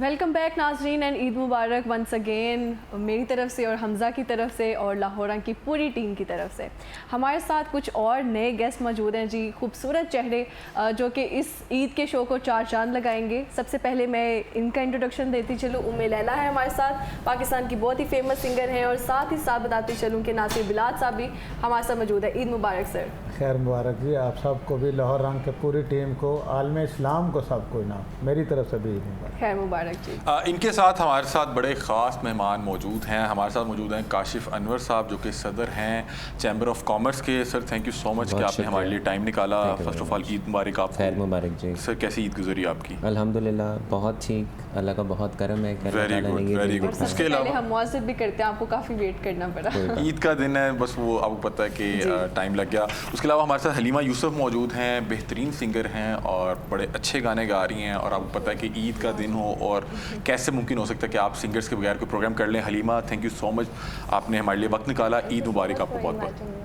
Welcome back नाजरीन and Eid मुबारक once again मेरी तरफ से और हमज़ा की तरफ से और लाहौरा की पूरी टीम की तरफ से। हमारे साथ कुछ और नए गेस्ट मौजूद हैं जी, खूबसूरत चेहरे जो कि इस ईद के शो को चार चांद लगाएंगे। सबसे पहले मैं इनका इंट्रोडक्शन देती चलूँ। उम्मे लैला है हमारे साथ, पाकिस्तान की बहुत ही फेमस सिंगर हैं और साथ ही साथ बताती चलूँ कि नासिर बिलाल साहब भी हमारे साथ मौजूद है। ईद मुबारक सर। खैर मुबारक जी, आप सबको भी, लाहौर रंग के पूरी टीम को, आलम इस्लाम को, सबको ना मेरी तरफ से भी ईद मुबारक। खैर मुबारक जी। इनके साथ हमारे साथ बड़े ख़ास मेहमान मौजूद हैं। हमारे साथ मौजूद हैं काशिफ अनवर साहब जो कि सदर हैं चैम्बर ऑफ कॉमर्स के। Sir thank you so much कि आपने हमारे लिए टाइम निकाला। फर्स्ट ऑफ ऑल ईद मुबारक आपको। खैर मुबारक जी। सर कैसी ईद गुजरी आपकी? अल्हम्दुलिल्लाह बहुत ठीक, अल्लाह का बहुत करम है। Very good very good. उसके अलावा हम मौजूद भी करते हैं, आपको काफ़ी वेट करना पड़ा। ईद का दिन है, बस वो आपको पता है कि टाइम लग गया। उसके अलावा हमारे साथ हलीमा यूसुफ मौजूद हैं, बेहतरीन सिंगर हैं और बड़े अच्छे गाने गा रही हैं। और आपको पता है कि ईद का दिन हो और कैसे मुमकिन हो सकता है कि आप सिंगर्स के बगैर कोई प्रोग्राम कर लें। Halima thank you so much, आपने हमारे लिए वक्त निकाला। ईद मुबारक आपको बहुत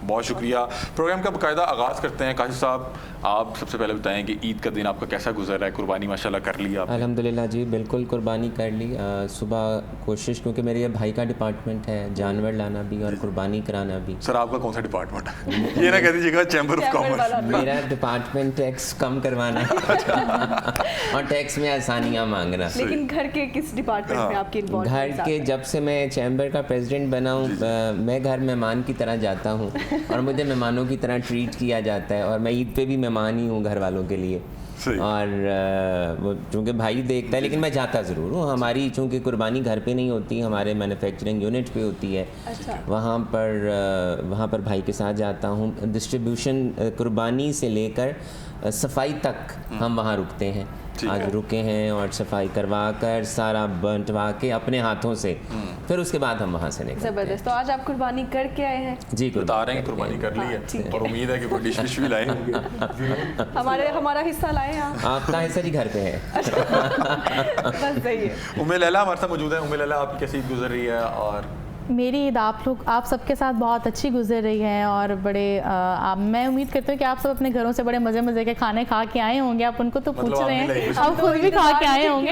बहुत शुक्रिया। प्रोग्राम का बाकायदा आगाज़ करते हैं। काशिफ साहब आप सबसे पहले बताएं कि ईद का दिन आपका कैसा गुजर रहा है? कुर्बानी माशाल्लाह कर ली आप? अल्हम्दुलिल्लाह जी, बिल्कुल कुर्बानी कर ली। सुबह कोशिश, क्योंकि मेरे ये भाई का डिपार्टमेंट है, जानवर लाना भी और कुर्बानी कराना भी। सर आपका कौन सा डिपार्टमेंट है? ये ना कह दीजिएगा चैम्बर ऑफ कॉमर्स। मेरा डिपार्टमेंट टैक्स कम करवाना और टैक्स में आसानियाँ मांगना। लेकिन घर के किस डिपार्टमेंट में आपकी इन्वॉल्वमेंट? घर के, जब से मैं चैम्बर का प्रेसिडेंट बना हूँ, मैं घर मेहमान की तरह जाता हूँ और मुझे मेहमानों की तरह ट्रीट किया जाता है। और मैं ईद पे भी मेहमान ही हूँ घर वालों के लिए। और वो चूँकि भाई देखता है, लेकिन मैं जाता ज़रूर हूँ। हमारी चूँकि कुर्बानी घर पे नहीं होती, हमारे मैन्युफैक्चरिंग यूनिट पे होती है। अच्छा। वहाँ पर भाई के साथ जाता हूँ। डिस्ट्रीब्यूशन कुर्बानी से लेकर सफाई तक हम वहाँ रुकते हैं। आज रुके हैं और सफाई करवा कर सारा बंटवा के अपने हाथों से, फिर उसके बाद हम वहाँ से निकलते हैं। ज़बरदस्त। तो आज आप कुर्बानी करके आए हैं? जी, बता रहे हैं कुर्बानी कर ली है और उम्मीद है कि कोई डिश विश भी लाए होंगे। हमारा हिस्सा लाए हैं। आपका हिस्सा जी घर पे है। बस सही है। उम्मे लैला हमारे साथ मौजूद है। उम्मे लैला आपकी कैसी ईद गुजर रही है? और मेरी ईद आप सबके साथ बहुत अच्छी गुजर रही है और बड़े मैं उम्मीद करती हूँ कि आप सब अपने घरों से बड़े मज़े के खाने खा के आए होंगे। आप उनको तो पूछ रहे हैं, आप खुद भी खा के आए होंगे।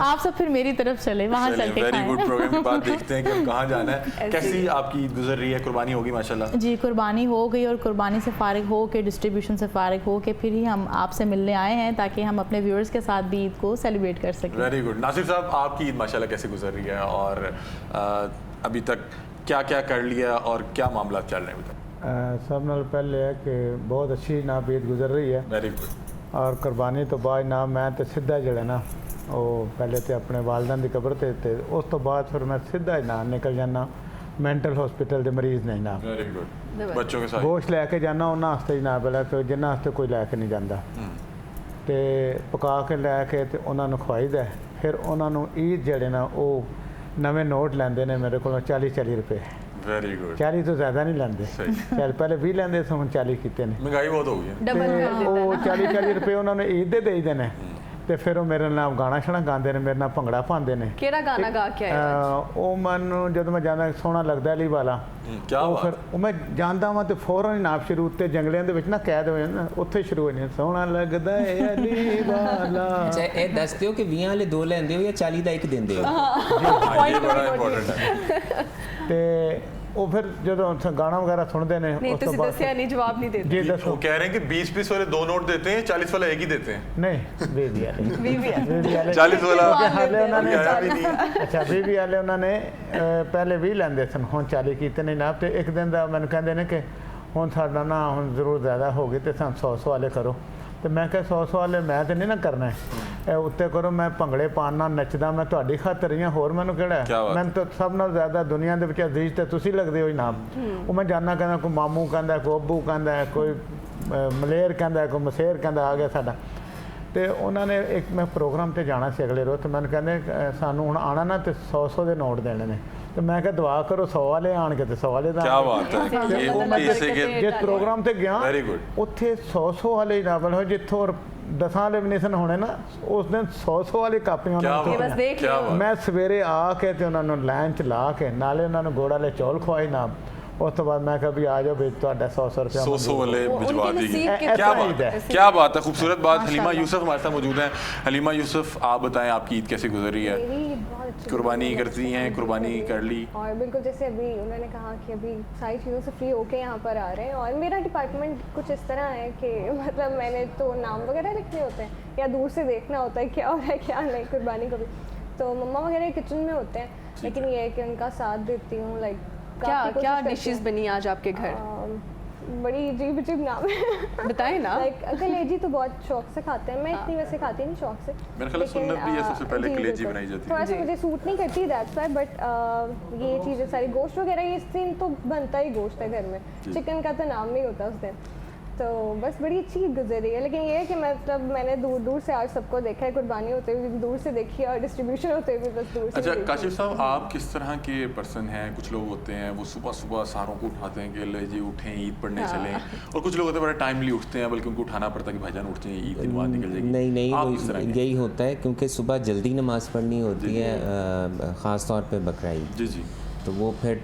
आप सब फिर मेरी तरफ चले, वहाँ चल के वेरी गुड। प्रोग्राम के बाद देखते हैं कि हम कहाँ जाना है। कैसी आपकी ईद गुजर रही है? कुर्बानी होगी माशाल्लाह? जी, कुर्बानी हो गई और कुर्बानी से फारिग हो के, डिस्ट्रीब्यूशन से फारिग हो के फिर ही हम आपसे मिलने आए हैं ताकि हम अपने व्यूअर्स के साथ भी ईद को सेलिब्रेट कर सकें। Very good. नासिर साहब आपकी ईद माशाल्लाह कैसे गुजर रही है और अभी तक क्या क्या कर लिया और क्या मामला चल रहे हैं अभी तक? सब नाल पहले है कि बहुत अच्छी ना ईद गुजर रही है। Very good. और कुर्बानी तो बाद ना मैं तो सीधा जड़ा ना वो पहले तो अपने वालदान की कब्र ते उस तो बाद फिर मैं सीधा ही ना निकल जाना मैंटल हॉस्पिटल के मरीज़ नहीं ना। Very good. बच्चों के साथ गोश्त लैके जाना उन्होंने वास्ते ही ना, पहले तो जिन्होंने वास्ते कोई लैके नहीं जाता, तो पका के लैके तो उन्होंने खवाईदा। फिर उन्होंने ईद जड़े ना वो नवे नोट लेंदे ने मेरे को 40 रुपए। Very good. 40 तो ज़्यादा नहीं लेंदे, चल पहले 20 लेंदे से हम 40 किते ने। महंगाई बहुत हो गई है। डबल 40 रुपए उन्होंने ईद दे देईदे ने ते फिर वो मेरे नाल गाना शाना गाते हैं, मेरे नाल भंगड़ा पाते हैं। केड़ा गाना गा के आए? वो मैनू जब मैं जाना सोहना लगता अली वाला, क्या फिर वो मैं जानता वा तो फौरन ही नाप शुरू उत्ते जंगलियां दे विच ना कैद हो जाना, उत्थे शुरू हो जाना सोहना लगदा है अली वाला। अच्छा, ये दस दियो कि 20 वाले 2 लेंदे हो या 40 का 1 देंदे हो? ये बड़ा इंपॉर्टेंट है। ते वो फिर जो गाना वगैरह सुनते हैं नहीं तो दसिया नहीं, जवाब नहीं देते। जी दसो। वो कह रहे हैं कि 20 वाले 2 नोट देते हैं, 40 वाला एक ही देते हैं। नहीं 40 वाला हाले उन्होंने अच्छा 20 वाले उन्होंने पहले 20 लेंदे सन, हुण 40 कीते नहीं ना। तो एक दिन का मैंने कहते हैं कि हुण साडा ना हुण जरूर ज़्यादा हो गई तो सन 100 वाले करो। तो मैं क्या 100 वाले मैं तो नहीं ना करना है, उत्ते करो मैं भंगड़े पाना नचदा, मैं तुहाडी खातर ही होर मैनूं किहड़ा है। मैं तो सब नाल ज़्यादा दुनिया दे विच अजीज ते तुसीं लगदे हो नाम। वो मैं जाना कहना कोई मामू कहंदा, कोई अब्बू कहंदा, कोई मलेर कहंदा, कोई मसेर कहंदा आ गया साडा। तो उन्होंने एक मैं प्रोग्राम ते जाना से अगले रोज़, तो मैंने कहने सानू हुण आना ना तो 100 के नोट देने ने। तो मैं क्या दुआ करो 100 वाले आन के 100 वाले क्या बात है। जिस प्रोग्राम ते गया उत्थे 100 वाले ना बल हो जिथों 10 वाले भी नहीं सन होने ना, उस दिन 100 वाली कापियां मैं सवेरे आके तो उन्होंने लाइन च ला के नाले उन्होंने गुड़ वाले चौल खवाए ना, उस तो बाद मैं कहा भी आ जाओ भी ਤੁਹਾਡਾ 100 रुपया 100 वाले भिजवा देंगे। ऐसा क्या ईद बात है। है, क्या बात है, खूबसूरत बात। हलीमा यूसुफ हमारे साथ मौजूद हैं। हलीमा यूसुफ, आप बताएं आपकी ईद कैसे गुजर रही है? मेरी ईद बहुत अच्छी कुर्बानी गुजरी है। करती हैं, कुर्बानी कर ली? और बिल्कुल जैसे अभी उन्होंने कहा कि अभी सारी चीज़ों से फ्री होके यहाँ पर आ रहे हैं, और मेरा डिपार्टमेंट कुछ इस तरह है कि मतलब मैंने तो नाम वगैरह लिखने होते हैं या दूर से देखना होता है क्या हो रहा है क्या नहीं कुर्बानी को भी, तो मम्मा वगैरह किचन में होते हैं, लेकिन ये है कि उनका साथ देती हूँ। लाइक क्या डिशेस बनी आज आपके घर? बड़ी अजीब अजीब नाम है बताएं ना। लाइक कलेजी तो बहुत शौक से खाते हैं, मैं इतनी वैसे खाती नहीं शौक से। मेरे ख्याल से सुन्नत भी है, सबसे पहले जी, कलेजी बिल्कुल। बनाई जाती है। थोड़ा सा मुझे सूट नहीं करती दैट्स व्हाई, बट ये चीज़ें सारी गोश्त वगैरह ये दिन तो बनता ही गोश्त है घर में, चिकन का तो नाम नहीं होता उस दिन। तो बस बड़ी अच्छी ईद गुजर रही है, लेकिन ये है कि मतलब मैंने दूर दूर से आज सबको देखा है, कुर्बानी होते हुए भी दूर से देखी है और डिस्ट्रीब्यूशन होते हुए भी बस दूर से अच्छा देखी है। काशिफ साहब, आप किस तरह के पर्सन हैं? कुछ लोग होते हैं वो सुबह सुबह सारों को उठाते हैं कि ले जी उठें ईद पढ़ने चलें, और कुछ लोग होते हैं बड़ा टाइमली उठते हैं, बल्कि उनको उठाना पड़ता है कि भाईजान उठते हैं, ईद की नमाज निकल जाएगी। नहीं नहीं, आप वो किस तरह के? यही होता है क्योंकि सुबह जल्दी नमाज़ पढ़नी होती है, ख़ास तौर पे बकरा ईद। जी जी। तो वो फिर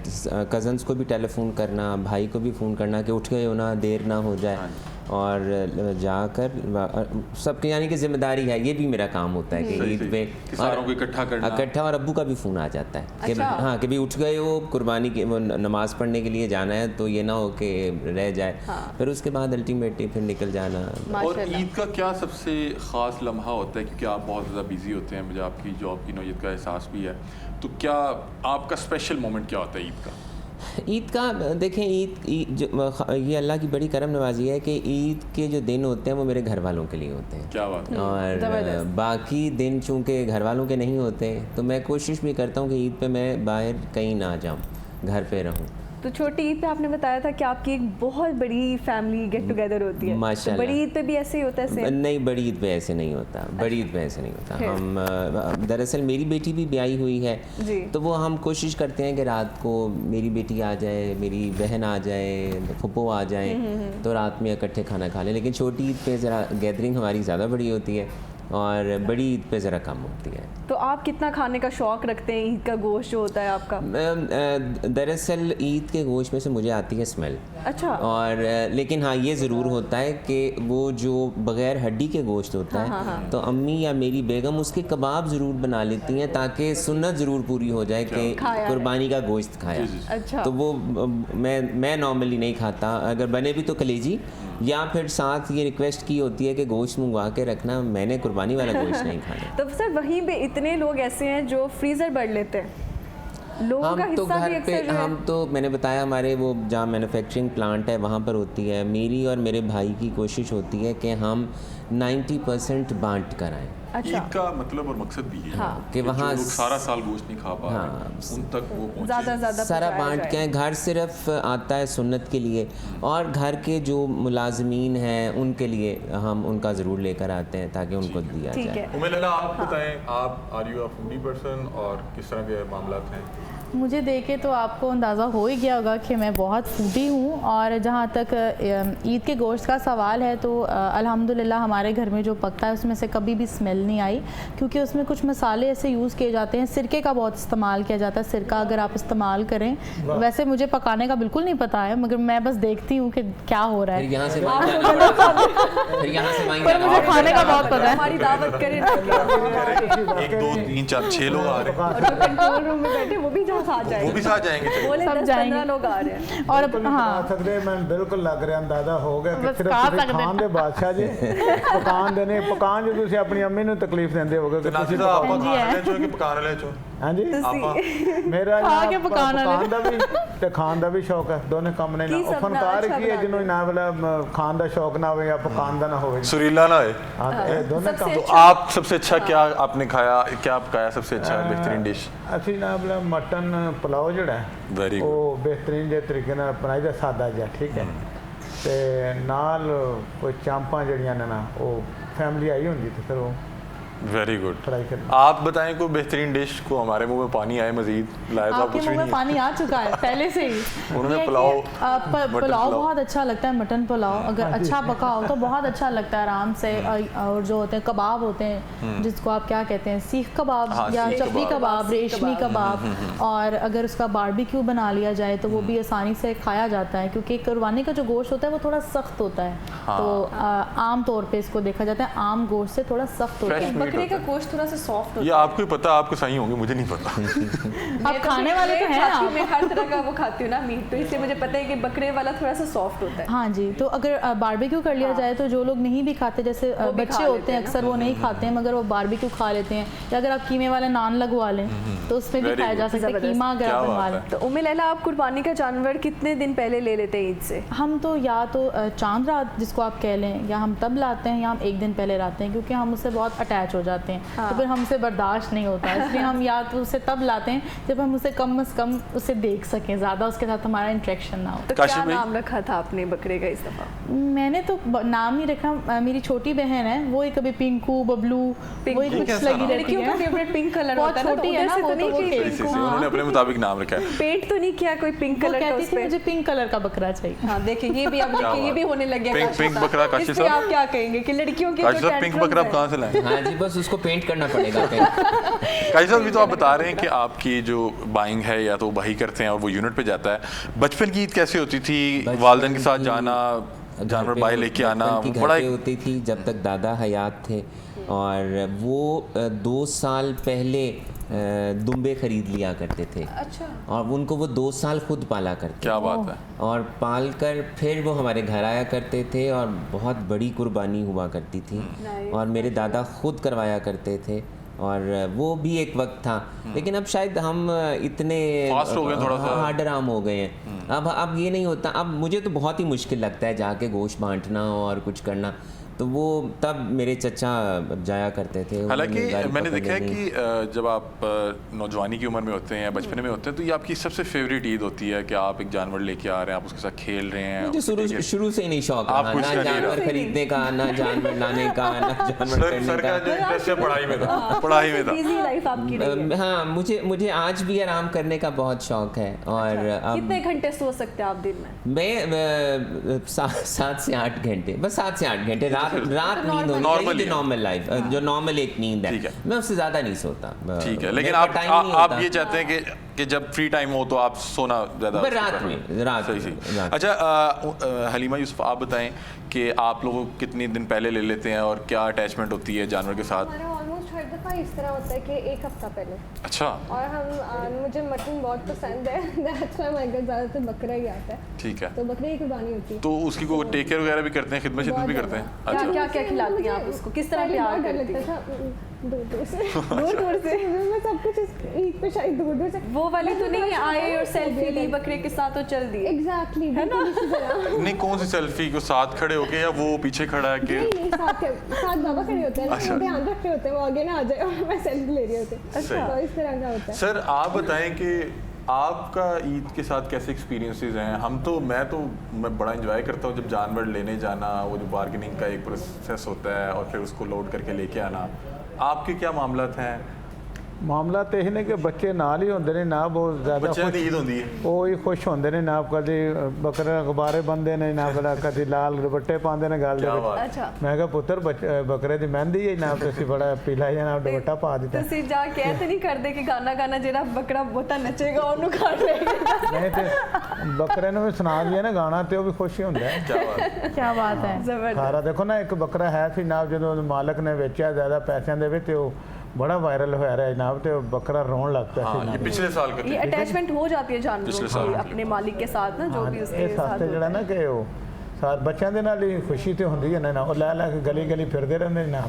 कज़न्स को भी टेलीफोन करना, भाई को भी फ़ोन करना कि उठ गए हो ना, देर ना हो जाए, और जाकर सबके यानी कि जिम्मेदारी है, ये भी मेरा काम होता है कि ईद पे कि सारों को इकट्ठा करना। और अब्बू का भी फ़ोन आ जाता है कि अच्छा। हाँ कि भाई उठ गए हो, कुर्बानी की नमाज़ पढ़ने के लिए जाना है, तो ये ना हो कि रह जाए। फिर उसके बाद अल्टीमेटली फिर निकल जाना। और माशाल्लाह। ईद का क्या सबसे ख़ास लम्हा होता है? क्योंकि आप बहुत ज़्यादा बिजी होते हैं, मुझे आपकी जॉब की नौयत का एहसास भी है, तो क्या आपका स्पेशल मोमेंट क्या होता है ईद का? ईद का देखें, ये अल्लाह की बड़ी करम नवाजी है कि ईद के जो दिन होते हैं वो मेरे घर वालों के लिए होते हैं। क्या बात है। और ज़बरदस्त। बाकी दिन चूँकि घर वालों के नहीं होते, तो मैं कोशिश भी करता हूँ कि ईद पे मैं बाहर कहीं ना जाऊँ, घर पे रहूँ। तो छोटी ईद पे आपने बताया था कि आपकी एक बहुत बड़ी फैमिली गेट टुगेदर होती है, तो माशाल्लाह। बड़ी ईद पे भी ऐसे ही होता है सेम? नहीं, बड़ी ईद पे ऐसे नहीं होता, बड़ी ईद पे ऐसे नहीं होता। फिर? हम दरअसल मेरी बेटी भी ब्याही हुई है, जी। तो वो हम कोशिश करते हैं कि रात को मेरी बेटी आ जाए, मेरी बहन आ जाए, फुप्पो आ जाए, तो रात में इकट्ठे खाना खा लें। लेकिन छोटी ईद पे ज़रा गैदरिंग हमारी ज़्यादा बड़ी होती है और बड़ी ईद पे ज़रा कम होती है। तो आप कितना खाने का शौक़ रखते हैं? ईद का गोश्त जो होता है आपका? दरअसल ईद के गोश्त में से मुझे आती है स्मेल। अच्छा। और लेकिन हाँ, ये ज़रूर होता है कि वो जो बग़ैर हड्डी के गोश्त होता है, तो अम्मी या मेरी बेगम उसके कबाब ज़रूर बना लेती हैं ताकि सुन्नत ज़रूर पूरी हो जाए कि खाया है। कुर्बानी का गोश्त खाया। अच्छा। तो वो मैं नॉर्मली नहीं खाता, अगर बने भी तो कलेजी, या फिर साथ ये रिक्वेस्ट की होती है कि गोश्त मंगवा के रखना, मैंने कुर्बानी वाला गोश्त नहीं खाना। तो सर वहीं पे इतने लोग ऐसे हैं जो फ्रीज़र भर लेते हैं, लोगों का हम तो हिस्सा भी घर पे अक्सर जो है। हम तो मैंने बताया हमारे वो जहाँ मैन्युफैक्चरिंग प्लांट है वहाँ पर होती है। मेरी और मेरे भाई की कोशिश होती है कि हम 90% बांट कर आएँ। अच्छा। ईद का मतलब और मकसद भी ये है कि वहाँ जो लोग सारा साल गोश्त नहीं खा पा हाँ, रहे उन तक वो पहुंचे। ज़्यादा ज़्यादा सारा पहुंचाया बांट जाए। के घर सिर्फ आता है सुन्नत के लिए, और घर के जो मुलाजमीन हैं उनके लिए हम उनका ज़रूर लेकर आते हैं ताकि उनको दिया ठीक जाए। है। उमेर लला, आप बताएं, आप are you a foodie person और किस तरह के मामलात हैं? मुझे देखे तो आपको अंदाज़ा हो ही गया होगा कि मैं बहुत फूडी हूँ। और जहाँ तक ईद के गोश्त का सवाल है, तो अल्हम्दुलिल्लाह हमारे घर में जो पकता है उसमें से कभी भी स्मेल नहीं आई, क्योंकि उसमें कुछ मसाले ऐसे यूज़ किए जाते हैं। सिरके का बहुत इस्तेमाल किया जाता है। सिरका अगर आप इस्तेमाल करें, वैसे मुझे पकाने का बिल्कुल नहीं पता है, मगर मैं बस देखती हूँ कि क्या हो रहा फिर है। यहाँ से वहीं जाना फिर यहाँ से वहीं पर जाना मुझे खाने का बहुत पता है। हमारी दावत करें ना। 1 2 3 4 6 लोग आ रहे हैं, और जो कंट्रोल रूम में बैठे वो भी जहाँ साथ वो जाएंगे, भी साथ जाएंगे। चलिए। बोले सब 10-15 जाएंगे। लोग आ रहे हैं। और बिल्कुल नहीं हाँ, बता सकते, मैं बिल्कुल लग ਰਿਹਾ ਅੰਦਾਜ਼ਾ ਹੋ ਗਿਆ ਕਿ ਬਸ ਸਿਰਫ ਖਾ ਤੁਸੀਂ ਸਕਦੇ। ਖਾਣ ਦੇ ਬਾਦਸ਼ਾਹ ਜੀ ਪਕਾਉਣ ਦੇ ਨਹੀਂ, ਪਕਾਉਣ ਜੇ ਤੁਸੀਂ ਆਪਣੀ ਅੰਮੀ ਨੂੰ ਤਕਲੀਫ ਦਿੰਦੇ ਹੋਗੇ ਕਿ नासिर ਤੁਸੀਂ साहब, आपका जी खाने है। ले चो कि पकाने ले चो? ਹਾਂਜੀ ਮੇਰਾ ਖਾ ਕੇ ਨਾ ਪਕਾਉਣ ਵਾਲੇ। ਪਕਾਉਣ ਦਾ ਵੀ ਤੇ ਖਾਣ ਦਾ ਵੀ ਸ਼ੌਕ ਹੈ, ਦੋਨੇ ਕੰਮ ਨੇ। ਕੀ ਨਾ ਉਹ ਸਭ ਨਾਲ ਫਨਕਾਰ ਅੱਛਾ ਕੀ ਹੈ ਜਿਹਨੂੰ ਨਾ ਵਾਲਾ ਖਾਣ ਦਾ ਸ਼ੌਕ ਨਾ ਹੋਵੇ ਜਾਂ ਪਕਾਉਣ ਦਾ ਨਾ ਹੋਵੇ। सुरीला ना है। ਹਾਂ ਇਹ ਦੋਨੇ ਕੰਮ। तो आप सबसे अच्छा क्या आपने खाया, क्या पकाया सबसे अच्छा बेहतरीन डिश? ਅਸੀਂ ਨਾ ਵਾਲਾ ਮਟਨ ਪੁਲਾਓ ਜਿਹੜਾ ਹੈ, Very good. ਉਹ ਬਿਹਤਰੀਨ ਜਿਹੇ ਤਰੀਕੇ ਨਾਲ ਬਣਾਈਦਾ, ਸਾਦਾ ਜਿਹਾ, ਠੀਕ ਹੈ। ਤੇ ਨਾਲ ਕੋਈ ਚਾਂਪਾਂ ਜਿਹੜੀਆਂ ਨੇ ਨਾ, ਉਹ ਫੈਮਿਲੀ ਆਈ ਹੁੰਦੀ ਤੇ ਫਿਰ ਉਹ वेरी गुड। ट्राई करें। आप बताएं कोई बेहतरीन डिश को हमारे मुंह में पानी आए मजीद लाया था आपके कुछ मुंह भी में पानी आ चुका है पहले से ही। उन्होंने ये है कि, पुलाव, पुलाव पुलाव। बहुत अच्छा लगता है, मटन पुलाव अगर अच्छा पका हो तो बहुत अच्छा लगता है आराम से। और जो होते हैं कबाब होते हैं जिसको आप क्या कहते हैं, सीख कबाब हाँ, या सीख चपली कबाब। कबाब, रेशमी कबाब, और अगर उसका बारबेक्यू बना लिया जाए तो वो भी आसानी से खाया जाता है, क्योंकि कुर्बानी का जो गोश्त होता है वो थोड़ा सख्त होता है। तो आम तौर पे इसको देखा जाता है आम गोश्त से थोड़ा सख्त होता है। Fresh meat बकरे का होता है। गोश्त थोड़ा सा सॉफ्ट होता ये है। आपको ही पता, आपको सही होंगे, मुझे नहीं पता। आप खाने वाले तो हैं आप। मैं हर तरह का वो खाती हूँ ना मीट, तो इसलिए मुझे पता है कि बकरे वाला थोड़ा सा सॉफ्ट होता है। हाँ जी, तो अगर बारबेक्यू कर लिया जाए तो जो लोग नहीं भी खाते, जैसे वो भी बच्चे खा होते लेते हैं हैं ना। अक्सर वो नहीं खाते हैं मगर वो बारबेक्यू खा लेते हैं, या अगर आप कीमे वाले नान लगवा लें तो उसमें भी Very खाया जा good। सकता है, जबरदस्त। कीमा अगर क्या आप बनवा बात लें। है। तो उम्मे लैला, आप कुर्बानी का जानवर कितने दिन पहले ले लेते हैं ईद से? हम तो या तो चांद रात जिसको आप कह लें, या हम तब लाते हैं या हम एक दिन पहले लाते हैं, क्योंकि हम उससे बहुत अटैच हो जाते हैं। हाँ। तो फिर हमसे बर्दाश्त नहीं होता, इसलिए हम या तो उसे तब लाते हैं जब हम उसे कम से कम उसे देख सकें, ज़्यादा उसके साथ हमारा इंटरेक्शन ना हो। तो काशिफ क्या भाई? नाम रखा था आपने बकरे का इस दफा? मैंने तो नाम नहीं रखा, मेरी छोटी बहन है वो ही कभी पिंकू बबलू वही ये कुछ कैसा लगी नाम? रहती लड़कियों का है। फेवरेट पिंक कलर बहुत होता है ना, छोटी तो है ना उधर से वो, तो नहीं तो वो कि सही से उन्होंने अपने मुताबिक नाम रखा है। पेंट तो नहीं किया कोई पिंक वो कलर का कहती उस थी पे? मुझे पिंक कलर का बकरा चाहिए। हाँ देखिए, ये भी अब क्या देखिए, ये बात भी होने लग गया पिंक- काशिफ पिंक साहब। बकरा काशिफ इस पे साहब? आप क्या कहेंगे कि लड़कियों के काशिफ जो साहब पिंक tantrums बकरा आप हैं- कहाँ से लाए? हाँ जी, बस उसको पेंट करना पड़ेगा पेंट। काशिफ साहब भी तो आप बता रहे हैं कि आपकी जो बाइंग है या तो वही करते हैं और वो यूनिट पे जाता है। बचपन की ईद कैसी होती थी? बचपन वालिदैन के साथ की जाना, जानवर बाई लेके आना, बचपन की बड़ा घर पे होती थी जब तक दादा हयात थे, और वो 2 साल पहले दुम्बे खरीद लिया करते थे। अच्छा। और उनको वो 2 साल खुद पाला करते क्या बात है। और पाल कर फिर वो हमारे घर आया करते थे, और बहुत बड़ी कुर्बानी हुआ करती थी। और मेरे दादा खुद करवाया करते थे, और वो भी एक वक्त था। लेकिन अब शायद हम इतने Fast हो गए थोड़ा सा। हार्डर आम हो गए हैं। अब ये नहीं होता। अब मुझे तो बहुत ही मुश्किल लगता है जाके गोश्त बांटना और कुछ करना। तो वो तब मेरे चचा जाया करते थे। हालांकि उन्होंने गाड़ी मैंने पकड़ देखा है लेनी। कि जब आप नौजवानी की उम्र में होते हैं या बचपन में होते हैं, तो ये आपकी सबसे फेवरेट ईद होती है कि आप एक जानवर लेके आ रहे हैं, आप उसके साथ खेल रहे हैं। मुझे शुरू से ही नहीं शौक आप रहा, कुछ ना कर नहीं जानवर रहे। खरीदने का, ना जानवर लाने का, ना जानवर करने सर का का। जो इंटरेस्ट है पढ़ाई में था, पढ़ाई में था। इजी लाइफ आपकी रही है। हाँ, मुझे आज भी आराम करने का बहुत शौक है। और अब कितने घंटे सो सकते हैं आप दिन में? मैं 7 से 8 घंटे, बस 7 से 8 घंटे रात नींद होनी Normally चाहिए, है। जो नॉर्मल लाइफ, जो नॉर्मल एक नींद ठीक है। है। मैं उससे ज़्यादा नहीं सोता। ठीक है, लेकिन मेरे आप पास time नहीं आप होता। ये चाहते हैं कि जब फ्री टाइम हो तो आप सोना ज़्यादा बस रात prefer में, करें। रात सही में, सही। रात। अच्छा, हलीमा यूसुफ, आप बताएं कि आप लोग कितने दिन पहले ले लेते हैं और क्या अटैचमेंट होती है जानवर के साथ? हमारा ऑलमोस्ट हर दफ़ा इस तरह होता है कि 1 हफ्ता पहले। अच्छा, और हम मुझे मटन बहुत पसंद है, दैट्स व्हाई हमारे घर ज़्यादातर बकरा ही आता है, ठीक है। तो बकरे की कुर्बानी होती है। तो उसकी को टेक केयर वगैरह भी करते हैं, खिदमत शिदमत भी करते हैं? क्या अच्छा, क्या क्या खिलाती हैं आप उसको? किस तरह पहले प्यार बहुत डर करती लगता हैं? था, दूर से दूर से मैं सब कुछ ईद पे शायद दूर से वो वाली तो नहीं आए और सेल्फी ली बकरे के साथ और चल दी? एग्जैक्टली बिल्कुल इसी तरह। नहीं, कौन सी सेल्फी को साथ खड़े होके या वो पीछे खड़ा है कि? नहीं साथ बाबा खड़े होते हैं ना, अच्छा। वो ध्यान रख रहे होते हैं, वो आगे ना आ जाए और मैं सेल्फी ले रही होती हूँ। अच्छा। तो इस तरह का होता है। सर आप बताएं कि आपका ईद के साथ कैसे एक्सपीरियंसेस हैं? मैं बड़ा इंजॉय करता हूँ जब जानवर लेने जाना, वो जो बार्गेनिंग का एक प्रोसेस होता है और फिर उसको लोड करके लेके आना। आपके क्या मामलात हैं? ਮਾਮਲਾ ਤੇ ਇਹ ਨੇ ਕਿ ਬੱਚੇ ਨਾਲ ਹੀ ਹੁੰਦੇ ਨੇ, ਨਾ ਬਹੁਤ ਜ਼ਿਆਦਾ ਬੱਚਿਆਂ ਦੀ ਖੁਸ਼ ਈਦ ਹੁੰਦੀ ਹੈ। ਉਹ ਹੀ ਖੁਸ਼ ਹੁੰਦੇ ਨੇ, ਨਾ ਕਦੇ ਬੱਕਰੇ ਅਖਬਾਰੇ ਬੰਦੇ ਨੇ, ਨਾ ਕਦੇ ਲਾਲ ਦੁਪੱਟੇ ਪਾਉਂਦੇ ਨੇ ਗੱਲ ਦੇ ਕਿਆ ਵਿੱਚ। ਬਾਤ। ਅੱਛਾ। ਮੈਂ ਕਿਹਾ ਪੁੱਤਰ ਬੱਕਰੇ ਦੀ ਮਹਿੰਦੀ ਹੈ, ਨਾ ਤੁਸੀਂ ਬੜਾ ਪੀਲਾ ਜਿਹਾ ਨਾ ਦੁਪੱਟਾ ਪਾ ਦਿੱਤਾ। ਤੁਸੀਂ ਜਾ ਕੇ ਇਹ ਤੇ ਨਹੀਂ ਕਰਦੇ ਕਿ ਗਾਣਾ ਜਿਹੜਾ ਬੱਕਰਾ ਬਹੁਤਾ ਨੱਚੇਗਾ ਉਹਨੂੰ ਖਾ ਲਏਗਾ? ਨਹੀਂ ਤੇ ਬੱਕਰੇ ਨੂੰ ਵੀ ਸੁਣਾ ਦਈਏ ਨਾ ਗਾਣਾ ਤੇ ਉਹ ਵੀ ਖੁਸ਼ ਹੀ ਹੁੰਦਾ ਹੈ। क्या बात है। क्या बात है। ਜ਼ਬਰਦਸਤ। ਸਾਰਾ ਦੇਖੋ ਨਾ, ਇੱਕ ਬੱਕਰਾ ਹੈ ਸੀ ਜਨਾਬ, ਜਦੋਂ ਮਾਲਕ ਨੇ ਵੇਚਿਆ ਜ਼ਿਆਦਾ ਪੈਸਿਆਂ ਦੇ ਵਿੱਚ, ਤੇ ਉਹ बड़ा वायरल होया रहा है जनाब, तो बकरा रोन लगता हाँ, है ये जनाब। पिछले साल का ये अटैचमेंट हो जाती है जानवरों पिछले की साल। अपने मालिक के साथ ना, जो भी उसके ਇਸ साथ ਵਾਸਤੇ ਜਿਹੜਾ होता ਨਾ ਕਿ ਉਹ ਬੱਚਿਆਂ ਦੇ ਨਾਲ ਹੀ ਖੁਸ਼ੀ ਤੇ ਹੁੰਦੀ ਹੈ ਨਾ, ਉਹ ਲੈ ਕੇ ਗਲੀ ਗਲੀ ਫਿਰਦੇ ਰਹਿੰਦੇ ਨੇ ਨਾ,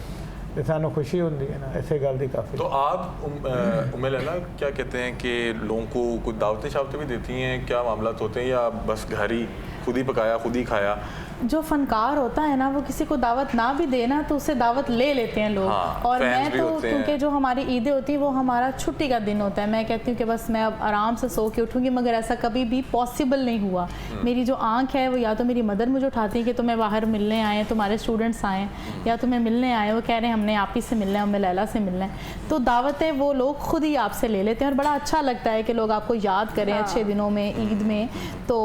ਤੇ ਸਾਨੂੰ ਖੁਸ਼ੀ ਹੁੰਦੀ ਹੈ ਨਾ, ਇਸੇ ਗੱਲ ਦੀ ਕਾਫੀ। तो आप उम्मे लैला क्या कहते हैं कि लोगों को कुछ दावतें शावतें भी देती हैं? क्या मामलात होते हैं या बस घर ही? खुद ही पकाया, खुद ही खाया। जो फनकार होता है ना, वो किसी को दावत ना भी देना तो उससे दावत ले लेते हैं लोग। हाँ, और फैंस मैं भी तो होते हैं। क्योंकि जो हमारी ईदें होती हैं वो हमारा छुट्टी का दिन होता है, मैं कहती हूँ कि बस मैं अब आराम से सो के उठूँगी, मगर ऐसा कभी भी पॉसिबल नहीं हुआ। मेरी जो आंख है वो या तो मेरी मदर मुझे उठाती है कि तुम्हें बाहर मिलने आए, तुम्हारे स्टूडेंट्स आए, या तुम्हें मिलने आए, वो कह रहे हैं हमने आप ही से मिलना है, हमें लैला से मिलना है। तो दावतें वो लोग खुद ही आपसे ले लेते हैं और बड़ा अच्छा लगता है कि लोग आपको याद करें अच्छे दिनों में, ईद में। तो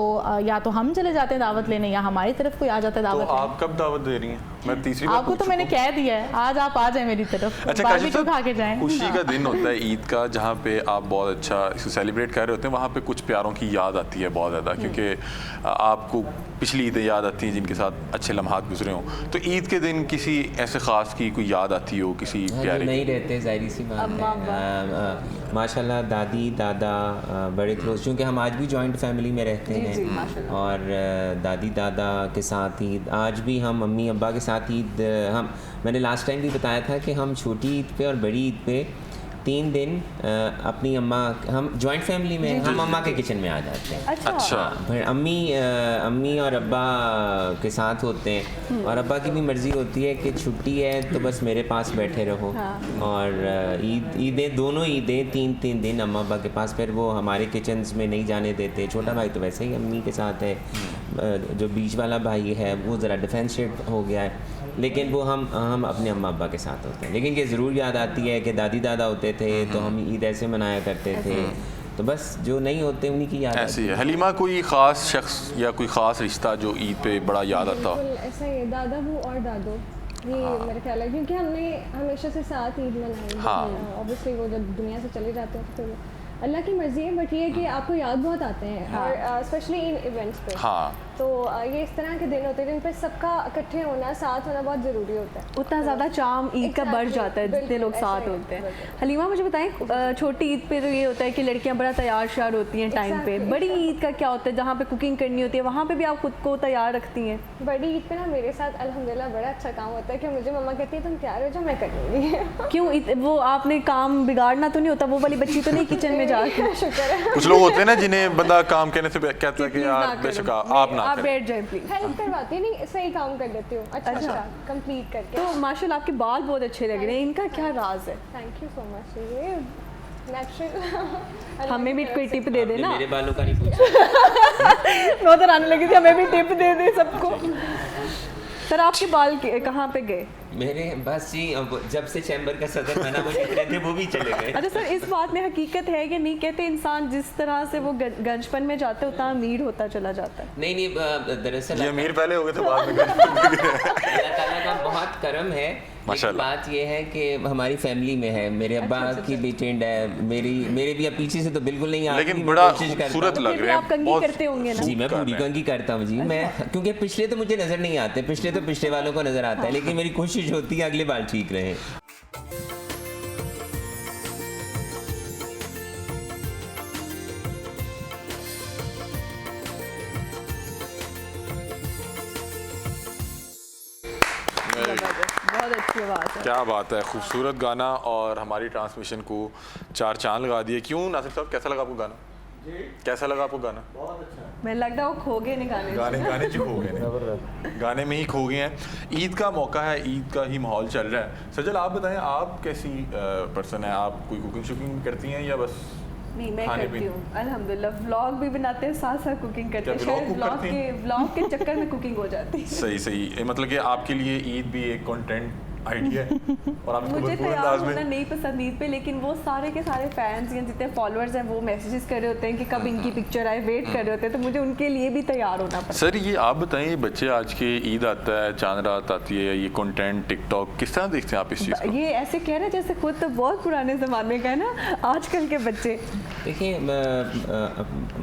या तो हम चले जाते हैं दावत लेने या हमारी तरफ कोई आ जाता है तो दावत लेने। आप कब दावत दे रही हैं? मैं तीसरी बार आपको तो मैंने कह दिया है, आज आप आ जाए मेरी तरफ, अच्छा, बारबेक्यू खा के जाएं। खुशी का दिन होता है ईद का, जहाँ पे आप बहुत अच्छा इसे सेलिब्रेट कर रहे होते हैं, वहाँ पे कुछ प्यारों की याद आती है बहुत ज़्यादा, क्योंकि आपको पिछली ईदें याद आती हैं जिनके साथ अच्छे लम्हात गुजरे हों। तो ईद के दिन किसी ऐसे ख़ास की कोई याद आती हो, किसी प्यारे नहीं रहते, जाहिर सी बात है। माशाल्लाह दादी दादा बड़े क्लोज, क्योंकि हम आज भी जॉइंट फैमिली में रहते हैं और दादी दादा के साथ ईद, आज भी हम मम्मी अब्बा के साथ ईद, हम मैंने लास्ट टाइम भी बताया था कि हम छोटी ईद पे और बड़ी ईद पे 3 दिन अपनी अम्मा, हम जॉइंट फैमिली में हम अम्मा के किचन में आ जाते हैं। अच्छा। फिर अम्मी और अब्बा के साथ होते हैं और अब्बा की भी मर्ज़ी होती है कि छुट्टी है तो बस मेरे पास बैठे रहो। और ईदें दोनों ईदें 3 दिन अम्मा अब्बा के पास, फिर वो हमारे किचन्स में नहीं जाने देते। छोटा भाई तो वैसे ही अम्मी के साथ है, जो बीच वाला भाई है वो ज़रा डिफरेंशिएट हो गया है, लेकिन वो हम अपने अम्मा अब्बा के साथ होते हैं। लेकिन ये ज़रूर याद आती है कि दादी दादा होते थे तो हम ईद ऐसे मनाया करते थे, तो बस जो नहीं होते उन्हीं की याद ऐसी है। हलीमा, कोई ख़ास शख्स या कोई ख़ास रिश्ता जो ईद पे बड़ा याद आता हो? बिल्कुल ऐसा ही है, दादा बू और दादो, ये मेरा ख्याल है, क्योंकि हमने हमेशा से साथ ईद मनाई। ऑब्वियसली वो जब दुनिया से चले जाते हैं तो अल्लाह की मर्जी है, बट ये है कि आपको याद बहुत आते हैं और स्पेशली इन इवेंट्स पे। तो ये इस तरह के दिन होते हैं जिन पर सबका इकट्ठे होना, साथ होना बहुत ज़रूरी होता है। उतना ज़्यादा चार्म ईद का बढ़ जाता है जितने लोग साथ होते हैं। हलीमा, मुझे बताएं, छोटी ईद पे तो ये होता है कि लड़कियां बड़ा तैयार श्यार होती हैं टाइम पे, बड़ी ईद का क्या होता है जहाँ पे कुकिंग करनी होती है, वहाँ पे भी आप खुद को तैयार रखती हैं? बड़ी ईद पे ना मेरे साथ अल्हम्दुलिल्लाह बड़ा अच्छा काम होता है कि मुझे मम्मा कहती है तुम तैयार हो जाओ, मैं कर लूँगी। क्यों, वो आपने काम बिगाड़ना तो नहीं होता? वो वाली बच्ची तो नहीं किचन में जाके? शुक्र है। कुछ लोग होते हैं ना जिन्हें बंदा काम कहने से कहता है कि यार बेशक आप ना आप बैठ जाए प्लीज। हेल्प करवाती है, नहीं सही काम कर देती हूँ अच्छा कंप्लीट करके। तो माशाल्लाह आपके बाल बहुत अच्छे लग रहे हैं, इनका क्या राज है? Thank you so much. ये नेचुरल। हमें भी कोई टिप दे देना। मेरे बालों का नहीं पूछा। मैं उधर आने लगी थी, हमें भी टिप दे दे सबको। सर आपके बाल कहाँ पे गए? मेरे बस जी, जब से चैम्बर का सदर बना वो जितने थे वो भी चले गए। अच्छा सर, इस बात में हकीकत है कि नहीं? कहते इंसान जिस तरह से वो गंजपन में जाता है उतना अमीर होता चला जाता है। नहीं, दरअसल ये अमीर पहले हो गए थे बाद में। अल्लाह ताला का बहुत करम है। माशाल्लाह। बात ये है कि हमारी फैमिली में है, मेरे अब्बा की भी ट्रेंड है, मेरे भी अब पीछे से तो बिल्कुल नहीं आ, लेकिन बड़ा खूबसूरत लग रहे हैं। आप कंघी करते होंगे ना? जी मैं पूरी कंघी करता हूँ जी, मैं क्योंकि पिछले तो मुझे नज़र नहीं आते, पिछले तो पिछले वालों को नज़र आता है, लेकिन मेरी कोशिश होती है अगले बाल ठीक रहे। बहुत अच्छी बात है। क्या बात है, खूबसूरत गाना और हमारी ट्रांसमिशन को 4 चांद लगा दिए। क्यों नासिर साहब, कैसा लगा आपको गाना? कैसा लगा आपको गाना? बहुत अच्छा। मैं लगता है वो खो गए नहीं गाने जो खो गए, गाने में ही खो गए हैं। ईद का मौका है, ईद का ही माहौल चल रहा है। सजल आप बताएं, आप कैसी पर्सन है? आप कोई कुकिंग शुकिंग करती हैं या बस? नहीं, मैं करती हूँ अल्हम्दुलिल्लाह। व्लॉग भी बनाते हैं, साथ साथ कुकिंग करते हैं। शायद व्लॉग के चक्कर में कुकिंग हो जाती है। सही मतलब कि आपके लिए ईद भी एक कंटेंट आइडिया है और आप मुझे तैयार होना नहीं पसंद ईद पे, लेकिन वो सारे के सारे फैंस या जितने फॉलोअर्स हैं वो मैसेजेस कर रहे होते हैं कि कब इनकी पिक्चर आए, वेट कर रहे होते हैं, तो मुझे उनके लिए भी तैयार होना पड़ता है। सर ये आप बताएं, ये बच्चे आज के ईद आता है, चांद रात आती है, ये कंटेंट टिकटॉक किस तरह देखते हैं आप इस चीज़ को? ये ऐसे कह रहे हैं जैसे खुद तो बहुत पुराने ज़माने का है ना आजकल के बच्चे। देखिए,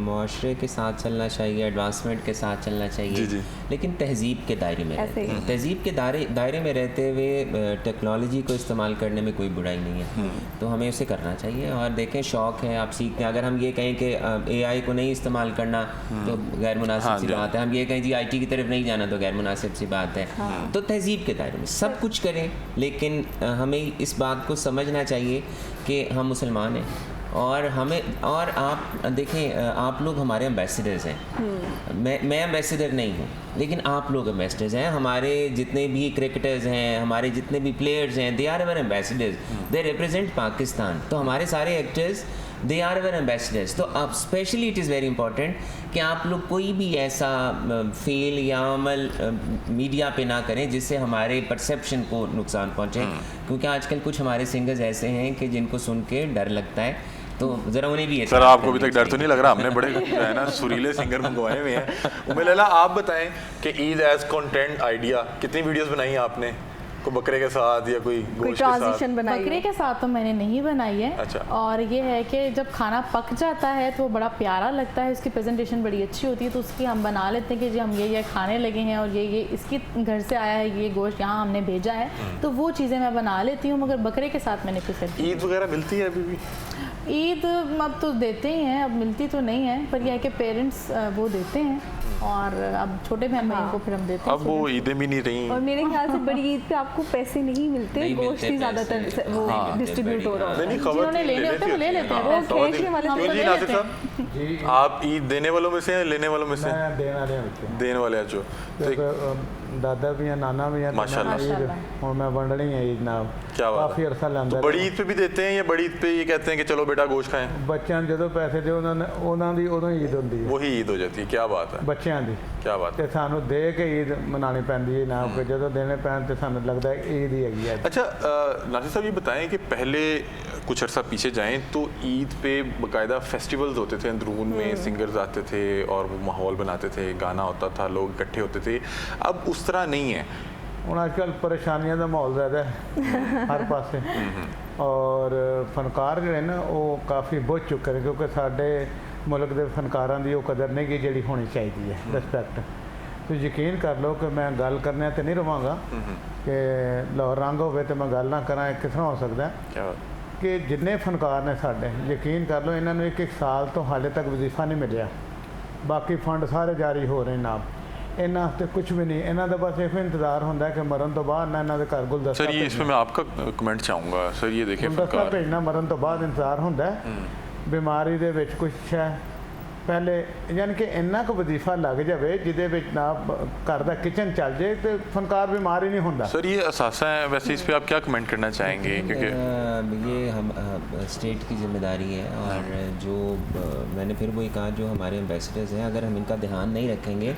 मुआशरे के साथ चलना चाहिए, एडवांसमेंट के साथ चलना चाहिए, जी। लेकिन तहजीब के दायरे में रहते हैं। तहजीब के दायरे में रहते हुए टेक्नोलॉजी को इस्तेमाल करने में कोई बुराई नहीं है, तो हमें उसे करना चाहिए। और देखें, शौक़ है, आप सीखते हैं। अगर हम ये कहें कि AI को नहीं इस्तेमाल करना तो गैर मुनासिब सी बात है, हम ये कहें जी IT की तरफ नहीं जाना तो गैर मुनासिब सी बात है। तो तहजीब के दायरे में सब कुछ करें, लेकिन हमें इस बात को समझना चाहिए कि हम मुसलमान हैं और हमें, और आप देखें, आप लोग हमारे एम्बेसडर्स हैं। मैं एम्बेसडर नहीं हूँ, लेकिन आप लोग एम्बेसडर्स हैं। हमारे जितने भी क्रिकेटर्स हैं, हमारे जितने भी प्लेयर्स हैं, they are our ambassadors, they represent Pakistan. तो हमारे सारे actors they are our ambassadors. तो अब specially it is very important कि आप लोग कोई भी ऐसा फेल या अमल मीडिया पे ना करें जिससे हमारे परसेप्शन को नुकसान पहुंचे, क्योंकि आजकल कुछ हमारे सिंगर्स ऐसे हैं कि जिनको सुन के डर लगता है, तो ज़रा उन्हें भी। सर आपको अभी तक डर तो नहीं लग रहा? हमने बड़े जो है ना सुरीले सिंगर मंगवाए हुए हैं। उम्मे लैला, आप बताएं कि ईद एज कंटेंट आइडिया कितनी वीडियोस बनाई आपने? कोई बकरे के साथ या कोई गोश्त के साथ? बकरे के साथ तो मैंने नहीं बनाई है। अच्छा। और ये है कि जब खाना पक जाता है तो बड़ा प्यारा लगता है, उसकी प्रेजेंटेशन बड़ी अच्छी होती है, तो उसकी हम बना लेते हैं कि जी हम ये खाने लगे हैं और ये इसकी घर से आया है, ये गोश्त यहाँ हमने भेजा है, तो वो चीज़ें मैं बना लेती हूँ। मगर बकरे के साथ मैंने प्रेजेंट। ईद वगैरह मिलती है अभी भी? ईद अब तो देते ही हैं, अब मिलती तो नहीं है, पर यह है कि पेरेंट्स वो देते हैं और अब छोटे बहन भाइयों को फिर हम देते हैं। अब वो ईदें भी नहीं रही। और मेरे ख्याल से बड़ी ईद पे आपको पैसे नहीं मिलते, गोश्त ही ज़्यादातर वो डिस्ट्रीब्यूट हो रहा है। नहीं, खबर जिन्होंने लेने होते हैं वो ले लेते हैं, वो खेचने वाले हम तो तो जी ले नासिर लेते हैं। साहब, आप ईद देने वालों में से हैं लेने वालों में से? मैं देने वाले हैं। देने वाले हैं। जो दादा भी हैं, नाना भी हैं, माशाल्लाह। और मैं वंडनी है ईद नाल क्या बात काफ़ी अरसा है। लंदा। तो बड़ी ईद पे भी देते हैं या बड़ी ईद पे ये कहते हैं कि चलो बेटा गोश्त खाएं? ਬੱਚਿਆਂ ਨੂੰ ਜਦੋਂ ਪੈਸੇ ਦਿਓ ਉਹਨਾਂ ਦੀ ਉਦੋਂ ਈਦ ਹੁੰਦੀ ਹੈ, वही ईद हो जाती है। क्या बात है, ਬੱਚਿਆਂ ਦੀ। क्या बात है। ਤੇ ਸਾਨੂੰ ਦੇ ਕੇ ਈਦ ਮਨਾਉਣੀ ਪੈਂਦੀ ਹੈ ਨਾ, ਕਿ ਜਦੋਂ ਦੇਣੇ ਪੈਣ ਤੇ ਸਾਨੂੰ ਲੱਗਦਾ ਹੈ ਈਦ ही ਹੈਗੀ है। अच्छा नासिर साहब, ये बताएं कि पहले कुछ अर्सा पीछे जाएं तो ईद पे बाकायदा फेस्टिवल्स होते थे, अंदरून में सिंगर्स आते थे और वो माहौल बनाते थे, गाना होता था, लोग इकट्ठे होते थे। अब उस तरह नहीं है। ਹੁਣ ਅੱਜ ਕੱਲ੍ਹ ਪਰੇਸ਼ਾਨੀਆਂ ਦਾ ਮਾਹੌਲ ਜ਼ਿਆਦਾ ਹੈ ਹਰ ਪਾਸੇ, ਔਰ ਫਨਕਾਰ ਜਿਹੜੇ ਨੇ ਉਹ ਕਾਫੀ ਬੁੱਝ ਚੁੱਕੇ ਨੇ, ਕਿਉਂਕਿ ਸਾਡੇ ਮੁਲਕ ਦੇ ਫਨਕਾਰਾਂ ਦੀ ਉਹ ਕਦਰ ਨਹੀਂ ਗੀ ਜਿਹੜੀ ਹੋਣੀ ਚਾਹੀਦੀ ਹੈ, ਰਿਸਪੈਕਟ। ਤੁਸੀਂ ਯਕੀਨ ਕਰ ਲਓ ਕਿ ਮੈਂ ਗੱਲ ਕਰਨੇ ਤੇ ਨਹੀਂ ਰਵਾਂਗਾ ਕਿ ਲਾਹੌਰ ਰੰਗ ਹੋਵੇ ਤੇ ਮੈਂ ਗੱਲ ਨਾ ਕਰਾਂ, ਇਹ ਕਿਸ ਤਰ੍ਹਾਂ ਹੋ ਸਕਦਾ ਕਿ ਜਿੰਨੇ ਫਨਕਾਰ ਨੇ ਸਾਡੇ, ਯਕੀਨ ਕਰ ਲਓ ਇਹਨਾਂ ਨੂੰ ਇੱਕ ਸਾਲ ਤੋਂ ਹਾਲੇ ਤੱਕ ਵਜ਼ੀਫਾ ਨਹੀਂ ਮਿਲਿਆ, ਬਾਕੀ ਫੰਡ ਸਾਰੇ ਜਾਰੀ ਹੋ ਰਹੇ ਨਾ। इन्हों तो कुछ भी नहीं, इन्हों का बस एक इंतजार होता है कि मरण तो बाद ना इन्हों के घर गुलदस्ता। सर ये इसमें मैं आपका कमेंट चाहूँगा। सर ये देखिए, गुलदस्ता भेजना मरण तो बाद इंतजार होता है। बीमारी दे विच कुछ है पहले, यानी कि इन्ना को वजीफा लग जाए जिदे विच ना घर का किचन चल जाए तो फनकार बीमार ही नहीं होता। सर ये असासा है, वैसे इस पर आप क्या कमेंट करना चाहेंगे? क्योंकि ये हम स्टेट की जिम्मेदारी है, और जो मैंने फिर वही कहा, जो हमारे एम्बेसडर्स हैं, अगर हम इनका ध्यान नहीं रखेंगे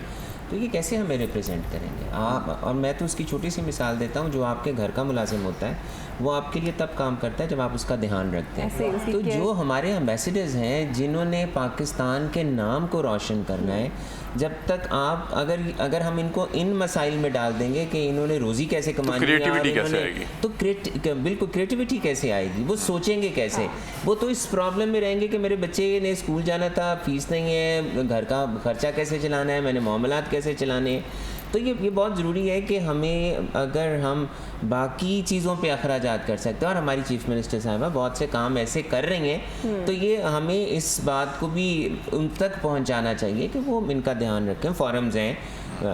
तो ये कैसे हमें रिप्रेजेंट करेंगे आप? और मैं तो उसकी छोटी सी मिसाल देता हूँ, जो आपके घर का मुलाजिम होता है वो आपके लिए तब काम करता है जब आप उसका ध्यान रखते हैं। तो जो हमारे एम्बेसडर्स हैं जिन्होंने पाकिस्तान के नाम को रोशन करना है, जब तक आप अगर हम इनको इन मसाइल में डाल देंगे कि इन्होंने रोज़ी कैसे कमानी है, क्रिएटिविटी कैसे आएगी, तो बिल्कुल क्रिएटिविटी कैसे आएगी, वो सोचेंगे कैसे? वो तो इस प्रॉब्लम में रहेंगे कि मेरे बच्चे ने स्कूल जाना था, फीस नहीं है, घर का खर्चा कैसे चलाना है, मैंने मामलात कैसे चलाने हैं। तो ये बहुत ज़रूरी है कि हमें, अगर हम बाकी चीज़ों पे अखराजात कर सकते हैं, और हमारी चीफ़ मिनिस्टर साहिबा बहुत से काम ऐसे कर रही हैं, तो ये हमें इस बात को भी उन तक पहुंचाना चाहिए कि वो इनका ध्यान रखें। फोरम्स हैं,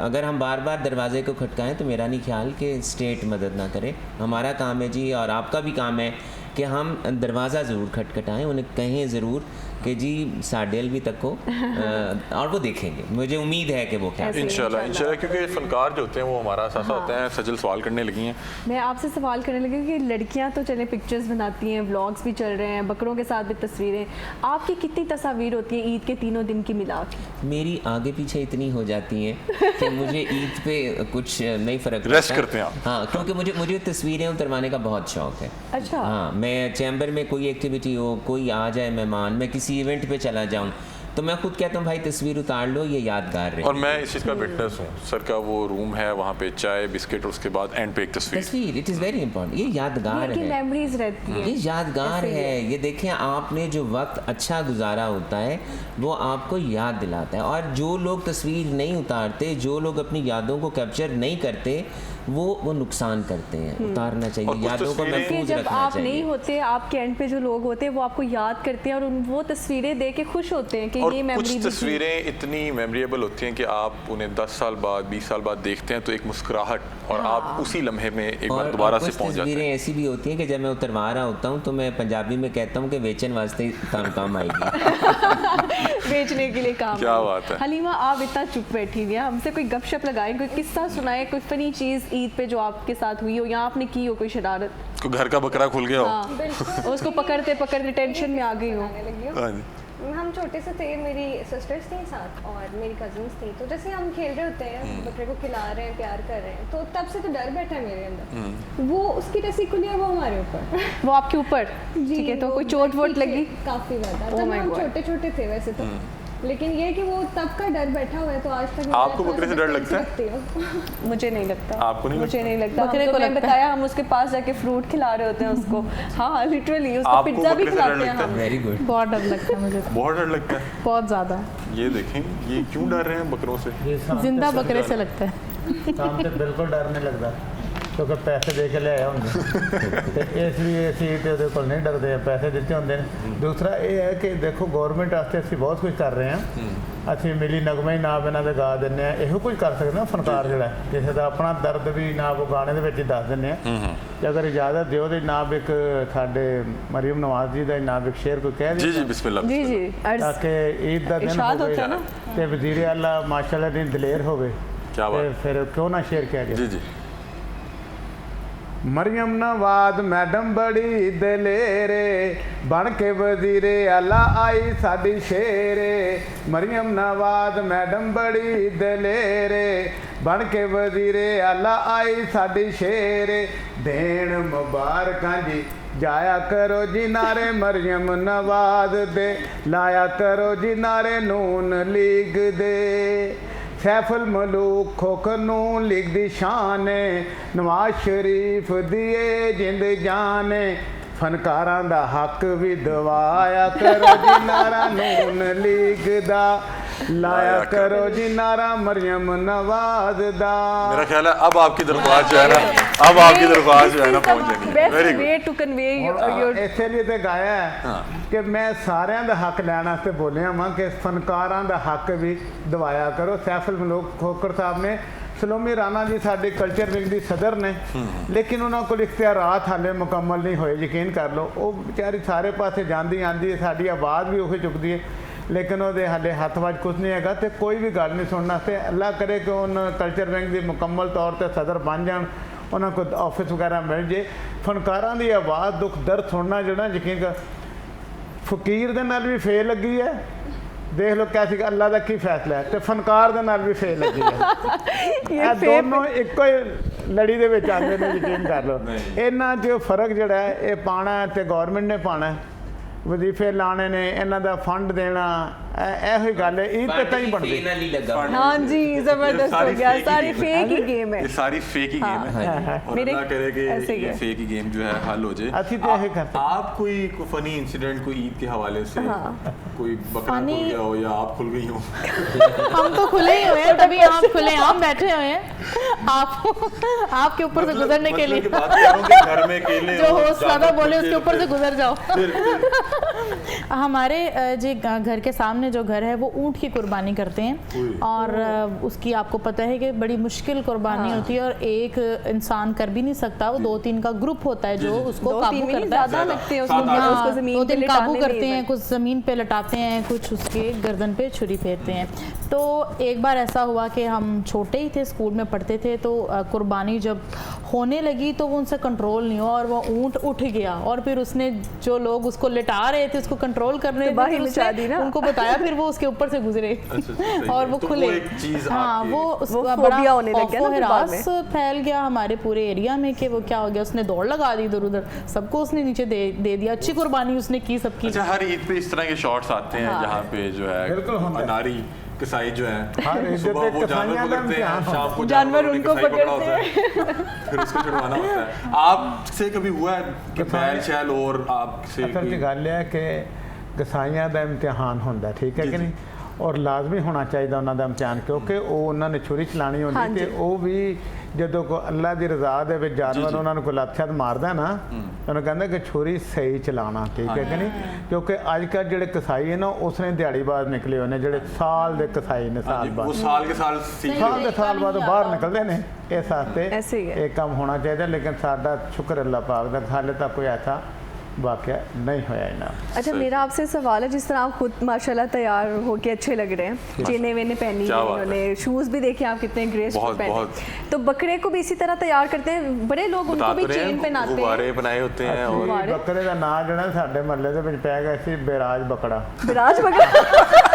अगर हम बार बार दरवाजे को खटकाएं तो मेरा नहीं ख्याल कि स्टेट मदद ना करे। हमारा काम है जी, और आपका भी काम है कि हम दरवाज़ा ज़रूर खटखटाएं, उन्हें कहें ज़रूर कि जी साडेल भी तक हो, और वो देखेंगे। मुझे उम्मीद है कि वो क्या इंशाल्लाह, क्योंकि फनकार जो होते हैं वो हमारा असासा होता है। सजल सवाल करने लगी हैं। मैं आपसे सवाल करने लगी कि लड़कियां तो चले पिक्चर्स बनाती हैं, व्लॉग्स भी चल रहे हैं, बकरों के साथ भी तस्वीरें, आपकी कितनी तस्वीर होती हैं ईद के तीनों दिन की मिला के? मेरी आगे पीछे इतनी हो जाती हैं कि मुझे ईद पे कुछ नहीं फ़र्क पड़ता। रेस्ट करते हैं आप? हाँ, क्योंकि मुझे तस्वीरें उतरवाने का बहुत शौक़ है। अच्छा। हाँ, मैं चैम्बर में कोई एक्टिविटी हो, कोई आ जाए मेहमान, मैं किसी इवेंट पे चला जाऊँ, तो मैं खुद कहता हूँ भाई तस्वीर उतार लो, ये यादगार रहे। और मैं इस चीज़ का विटनेस हूँ। सर का वो रूम है, वहाँ पे चाय बिस्किट, और उसके बाद एंड पे एक तस्वीर। It is very important. ये यादगार है, मेमोरीज रहती है, ये यादगार है। ये देखें, आपने जो वक्त अच्छा गुजारा होता है वो आपको याद दिलाता है। और जो लोग तस्वीर नहीं उतारते, जो लोग अपनी यादों को कैप्चर नहीं करते, वो नुकसान करते हैं। उतारना और चाहिए, कुछ यादों को तस्वीरें- महफूज जब रखना आप चाहिए। नहीं होते, आपके एंड पे जो लोग होते हैं वो आपको याद करते हैं और वो तस्वीरें देख के खुश होते हैं कि और ये मेमोरी कुछ तस्वीरें इतनी मेमोरेबल होती हैं कि आप उन्हें 10 साल बाद 20 साल बाद देखते हैं तो एक मुस्कुराहट और आप उसी लम्हे में एक बार दोबारा से कुछ पहुंच जाते तस्वीरें हैं। ऐसी भी होती हैं कि जब मैं उतरवा रहा होता हूँ तो मैं पंजाबी में कहता हूँ कि वेचन वास्ते काम आएगी। बेचने के लिए काम क्या है। बात है। हलीमा, आप इतना चुप बैठी हुई हैं, हमसे कोई गपशप लगाएं, कोई किस्सा सुनाए, कोई फनी चीज़ ईद पे जो आपके साथ हुई हो या आपने की हो, कोई शरारत। तो घर का बकरा खुल गया हो। हाँ, उसको पकड़ते पकड़ते टेंशन में आ गई हो। आने लगी हूँ। हाँ जी। हम छोटे से थे, मेरी सिस्टर्स थी साथ और मेरी कजिन्स थी, तो जैसे हम खेल रहे होते हैं, बकरे को खिला रहे हैं, प्यार कर रहे हैं, तो तब से तो डर बैठा है मेरे अंदर। वो उसकी रस्सी खुली है, वो हमारे ऊपर। वो आपके ऊपर, ठीक है, तो वो कोई चोट वोट पीछे लगी? काफी ज्यादा। Oh जब my हम God. छोटे छोटे थे वैसे तो, लेकिन ये कि वो तब का डर बैठा हुआ है, तो आज तक मैं आपको थोड़ा बकरे से सा डर distance लगता है? रखती हूँ। मुझे नहीं लगता। आपको नहीं मुझे लगता? नहीं लगता। बकरे हमको को मैं लगता है। बताया, हम उसके पास जाके फ्रूट खिला रहे होते हैं उसको। हाँ, लिटरली उसको आपको पिज्जा भी बकरे से डर खिलाते हैं लगता है? हम। Very good. बहुत डर लगता है मुझे तो, बहुत डर लगता है। बहुत ज़्यादा। ये देखें, ये क्यों डर रहे हैं बकरों से? ये शाम जिंदा ते बकरे से लगता है। शाम ते बिल्कुल डर नहीं लगता क्योंकि पैसे दे के लिਆਇਆ ਹੁੰਦਾ ਤੇ ਇਸ ਲਈ ਅਸੀਂ ਤੇ ਉਹਦੇ ਕੋਲ ਨਹੀਂ ਡਰਦੇ, ਪੈਸੇ ਦਿੱਤੇ ਹੁੰਦੇ ਨੇ। ਦੂਸਰਾ ਇਹ ਹੈ ਕਿ ਦੇਖੋ ਗਵਰਨਮੈਂਟ ਵਾਸਤੇ ਅਸੀਂ ਬਹੁਤ ਕੁਝ ਕਰ ਰਹੇ ਹਾਂ। ਅਸੀਂ ਮਿਲੀ ਨਗਮਾ ਹੀ ਨਾਮ ਇਹਨਾਂ ਦੇ ਗਾ ਦਿੰਦੇ ਆ, ਇਹੋ ਕੁਝ ਕਰ ਸਕਦੇ ਨਾ ਫਨਕਾਰ ਜਿਹੜਾ ਕਿਸੇ ਦਾ ਆਪਣਾ ਦਰਦ ਵੀ ਨਾਮ ਉਹ ਗਾਣੇ ਦੇ ਵਿੱਚ ਹੀ ਦੱਸ ਦਿੰਦੇ ਆ। ਤੇ ਅਗਰ ਇਜਾਜ਼ਤ ਦਿਓ ਤੇ ਨਾਮ ਇੱਕ ਸਾਡੇ ਮਰੀਮ ਨਵਾਜ਼ ਜੀ ਦਾ ਨਾਮ ਇੱਕ ਸ਼ੇਰ ਕੋਈ ਕਹਿ जी ਦੇ जी बिस्मिल्लाह। जी जी, अर्ज ताकि ईद का दिन इरशाद होवे होता है ना। ते वजीर आला माशाल्लाह दिन दलेर होवे क्या बात ते फिर क्यों ना शेर किया जी जाए। जी। मरियम नवाज मैडम बड़ी दलेरे बन के वजीरे आला आई साडी शेरे। मरियम नवाज मैडम बड़ी दलेरे बन के वजीरे आला आई साडी शेरे। देन मुबारकां जी जाया करो जी नारे मरियम नवाज दे, लाया करो जी नारे नून लीग दे। सैफुल मलूक खोखर नून लीग दी शान नवाज शरीफ दिए जिंद जान। फनकारां दा हक भी दवाया करो जी नारा नून लीग दा, लाया करो जी नारा मरियम नवाज दा। मेरा ख्याल है अब आपकी दरख्वास्त जो है ना, अब आपकी दरख्वास्त जो है ना पहुंच जानी है। Best very way good. To convey ਹੁਣ योर ਇਸੇ ਲਈ ਤੇ ਗਾਇਆ ਹੈ ਕਿ ਮੈਂ ਸਾਰਿਆਂ ਦਾ ਹੱਕ ਲੈਣ ਵਾਸਤੇ ਬੋਲਿਆ ਵਾਂ ਕਿ ਫਨਕਾਰਾਂ ਦਾ ਹੱਕ ਵੀ ਦਵਾਇਆ ਕਰੋ। ਸੈਫੁਲ ਮਲੂਕ ਖੋਖਰ ਸਾਹਿਬ ਨੇ, ਸਲੋਮੀ ਰਾਣਾ ਜੀ ਸਾਡੇ ਕਲਚਰ ਵਿੰਗ ਦੀ ਸਦਰ ਨੇ, ਲੇਕਿਨ ਉਹਨਾਂ ਕੋਲ ਇਖਤਿਆਰਾਤ ਹਾਲੇ ਮੁਕੰਮਲ ਨਹੀਂ ਹੋਏ, ਯਕੀਨ ਕਰ ਲਓ। ਉਹ ਵਿਚਾਰੀ ਸਾਰੇ ਪਾਸੇ ਜਾਂਦੀ ਆਂਦੀ, ਸਾਡੀ ਆਵਾਜ਼ ਵੀ ਉਹੀ ਚੁੱਕਦੀ ਹੈ, ਲੇਕਿਨ ਉਹਦੇ ਹਾਲੇ ਹੱਥ ਵਿੱਚ ਕੁਝ ਨਹੀਂ ਹੈਗਾ ਤੇ ਕੋਈ ਵੀ ਗੱਲ ਨਹੀਂ ਸੁਣਨ ਵਾਸਤੇ। ਅੱਲਾ ਕਰੇ ਕਿ ਉਹਨਾਂ ਕਲਚਰ ਵਿੰਗ ਦੀ ਮੁਕੰਮਲ ਤੌਰ ਤੇ ਸਦਰ ਬਣ ਜਾਣ, ਉਹਨਾਂ ਕੋਲ ਆਫਿਸ ਵਗੈਰਾ ਮਿਲ ਜੇ। ਫਨਕਾਰਾਂ ਦੀ ਆਵਾਜ਼ ਦੁੱਖ ਦਰਦ ਸੁਣਨਾ ਜਿਹੜਾ ਯਕੀਨ ਕਰ, ਫਕੀਰ ਦੇ ਨਾਲ ਵੀ ਫੇਲ ਲੱਗੀ ਹੈ, ਦੇਖ ਲਓ ਕਿਆ ਸੀ ਅੱਲਾ ਦਾ ਕੀ ਫੈਸਲਾ ਹੈ, ਤੇ ਫਨਕਾਰ ਦੇ ਨਾਲ ਵੀ ਫੇਲ ਲੱਗੀ ਹੈ। ਇਹ ਦੋਨੋਂ ਇੱਕੋ ਹੀ ਲੜੀ ਦੇ ਵਿੱਚ ਆਉਂਦੇ ਨੇ, ਯਕੀਨ ਕਰ ਲਓ। ਇਹਨਾਂ 'ਚ ਫਰਕ ਜਿਹੜਾ ਹੈ ਇਹ ਪਾਉਣਾ ਹੈ ਤੇ ਗੌਰਮੈਂਟ ਨੇ ਪਾਉਣਾ, ਵਜ਼ੀਫੇ ਲਾਣੇ ਨੇ, ਇਹਨਾਂ ਦਾ ਫੰਡ ਦੇਣਾ, ਇਹੋ ਹੀ ਗੱਲ ਹੈ। ਈਦ ਤੇ ਤਾਂ ਹੀ ਬਣਦੀ। हाँ जी, जबरदस्त हो गया। सारी फेक ही गेम है। ये सारी फेक ही गेम है और मेरे अल्लाह करे कि ऐसे ही ये है। फेक ही गेम जो है हल हो जाए। अच्छी तो यही करते हैं। आप कोई फनी इंसिडेंट कोई ईद के हवाले से कोई बकरा खुल Funny- गया हो या आप खुल गई हो? हम तो खुले ही हुए हैं, तभी आप खुले आम बैठे हुए हैं। आपके ऊपर से गुजरने के लिए बात कर रहा हूं कि घर में अकेले जो हो, होस्ट ज्यादा जानवर बोले बच्चे उसके ऊपर से फिर- गुजर जाओ। फिर- हमारे जी घर के सामने जो घर है वो ऊंट की कुर्बानी करते हैं और उसकी आपको पता है कि बड़ी मुश्किल कुर्बानी होती है और एक इंसान कर भी नहीं सकता। वो 2-3 का ग्रुप होता है जो उसको काबू करता है। ज़्यादा लगते हैं उसको, सात आठ। उसको ज़मीन पे 2-3 काबू लिटाने करते में। हैं, कुछ ज़मीन पे लटाते हैं, कुछ उसके गर्दन पे छुरी फेरते हैं। तो एक बार ऐसा हुआ कि हम छोटे ही थे, स्कूल में पढ़ते थे, तो कुर्बानी जब होने लगी तो वो उनसे कंट्रोल नहीं हुआ और वो ऊँट उठ गया और फिर उसने जो लोग उसको लिटा रहे थे उसको कंट्रोल कर रहे थे, तबाही फिर मचा दी उसने ना। उनको बताया, फिर वो उसके ऊपर से गुजरे सही और है। वो तो खुले। एक चीज़ हाँ, आपकी- वो वो उसका फोबिया बड़ा होने लग गया ना फिर बाद में। औफो-ए-रास फैल गया हमारे पूरे एरिया में कि वो क्या हो गया, उसने दौड़ लगा दी इधर उधर, सबको उसने नीचे दे दिया। अच्छी कुर्बानी उसने की सबकी। अच्छा, हर ईद पे इस तरह के शॉट्स आते हैं जहाँ पे जो बिल्कुल है होता है। अनारी कसाई जो है हर ईद सुबह पे वो जानवर कसाइयाँ का पकड़ते हैं, इम्तिहान शाम को जानवर ने उनको कसाई पकड़ा पकड़ते होता है, फिर उसको छुड़वाना होता है। आपसे कभी हुआ है कि बैल शैल और आपसे असल कोई- च गल है कि कसाइयां का इम्तिहान होंदा, ठीक है जी, कि जी। नहीं। ਔਰ ਲਾਜ਼ਮੀ ਹੋਣਾ ਚਾਹੀਦਾ ਉਹਨਾਂ ਦਾ ਇਮਤਿਹਾਨ, ਕਿਉਂਕਿ ਉਹ ਉਹਨਾਂ ਨੇ ਛੁਰੀ ਚਲਾਣੀ ਹੁੰਦੀ ਤੇ ਉਹ ਵੀ ਜਦੋਂ ਕੋ ਅੱਲਾ ਦੀ ਰਜ਼ਾ ਦੇ ਵਿੱਚ ਜਾਨਵਰ ਉਹਨਾਂ ਨੂੰ ਕੋਈ ਲੱਤ ਮਾਰਦਾ ਨਾ, ਉਹਨੂੰ ਕਹਿੰਦੇ ਕਿ ਛੁਰੀ ਸਹੀ ਚਲਾਉਣਾ, ਠੀਕ ਹੈ ਕਿ ਨਹੀਂ? ਕਿਉਂਕਿ ਅੱਜ ਕੱਲ੍ਹ ਜਿਹੜੇ ਕਸਾਈ ਹੈ ਨਾ ਉਸਨੇ ਦਿਹਾੜੀਬਾਜ਼ ਨਿਕਲੇ ਹੋਏ ਨੇ, ਜਿਹੜੇ ਸਾਲ ਦੇ ਕਸਾਈ ਨੇ, ਸਾਲ वो ਬਾਅਦ साल के साल ਸਾਲ ਦੇ ਸਾਲ ਬਾਅਦ ਉਹ ਬਾਹਰ ਨਿਕਲਦੇ ਨੇ। ਇਸ ਵਾਸਤੇ ऐसे ही है। ਇਹ ਕੰਮ ਹੋਣਾ ਚਾਹੀਦਾ, ਲੇਕਿਨ ਸਾਡਾ ਸ਼ੁਕਰ ਅੱਲਾਹ ਪਾਕ ਦਾ ਹਾਲੇ तक कोई ऐसा वाकया नहीं होया इना। अच्छा, मेरा आपसे सवाल है, जिस तरह आप खुद माशाल्लाह तैयार होके अच्छे लग रहे हैं, चेने वेने पहनी क्या हुई बात है। उन्होंने, शूज़ भी देखे आप कितने ग्रेसफुल बहुत, पहने, बहुत। तो बकरे को भी इसी तरह तैयार करते हैं, बड़े लोग उनको भी चेन पहनाते गुब्बारे हैं। बनाए होते हैं और गुब्बारे। ਬੱਕਰੇ ਦਾ ਨਾਂ ਜਿਹੜਾ ਸਾਡੇ ਮਹੱਲੇ ਦੇ ਵਿੱਚ ਪੈ ਗਿਆ ਸੀ ਬਿਰਾਜ ਬਕੜਾ। विराज बकरा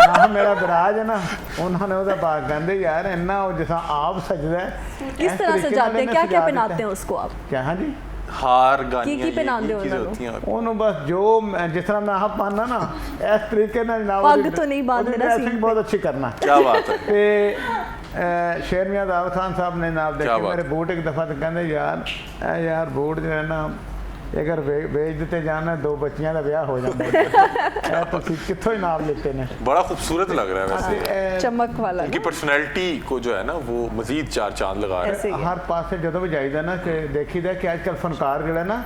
ਨਾਂ ਮੇਰਾ ਬਿਰਾਜ ਹੈ ਨਾ, ਉਹਨਾਂ ਨੇ ਉਹਦਾ ਬਾਗ ਕਹਿੰਦੇ ਯਾਰ ਇੰਨਾ ਉਹ ਜਿਸ ਆਪ ਸਜਦਾ ਹੈ, किस इस तरह तरीके सजाते ਨਾਲ हैं, क्या क्या सजा पहनाते देता हैं है। उसको आप? क्या? हाँ जी, हार गानियां की पहनाते हो चीजें उन्होंने? होती हैं और ਉਹਨੂੰ ਬਸ ਜੋ ਜਿਸ ਤਰ੍ਹਾਂ ਮੈਂ ਆਪ ਪਾਣਾ ਨਾ ਇਸ ਤਰੀਕੇ ਨਾਲ ਨਾ पग तो नहीं बांधना ड्रेसिंग सीन पे। बहुत अच्छी करना। क्या बात है। ਤੇ ਸ਼ੇਰ ਮਿਆਂ ਦਾਊਦ ਖਾਨ ਸਾਹਿਬ ਨੇ ਨਾਲ ਕਿਆ ਦੇਖੇ ਬਾਤ ਮੇਰੇ ਬੂਟ ਇੱਕ ਦਫਾ ਤੇ ਕਹਿੰਦੇ ਯਾਰ ਬੂਟ ਜਿਹੜਾ ਨਾ ਅਗਰ ਵੇਚ ਦਿੱਤੇ ਜਾਣ ਦੋ ਬੱਚੀਆਂ ਦਾ ਵਿਆਹ ਹੋ ਜਾਂਦਾ ਇਹ ਤੁਸੀਂ ਕਿੱਥੋਂ ਹੀ ਨਾਮ ਲਿੱਤੇ ਨੇ। बड़ा खूबसूरत लग रहा है वैसे। ਇਹ चमक वाला उनकी पर्सनैलिटी को जो है ना वो मजीद चार चांद लगा रहा है। ऐसे ही है। ਹਰ ਪਾਸੇ ਜਦੋਂ ਵੀ ਜਾਈਦਾ ਨਾ ਕਿ ਦੇਖੀਦਾ ਕਿ ਅੱਜ ਕੱਲ੍ਹ ਫਨਕਾਰ ਜਿਹੜਾ ਨਾ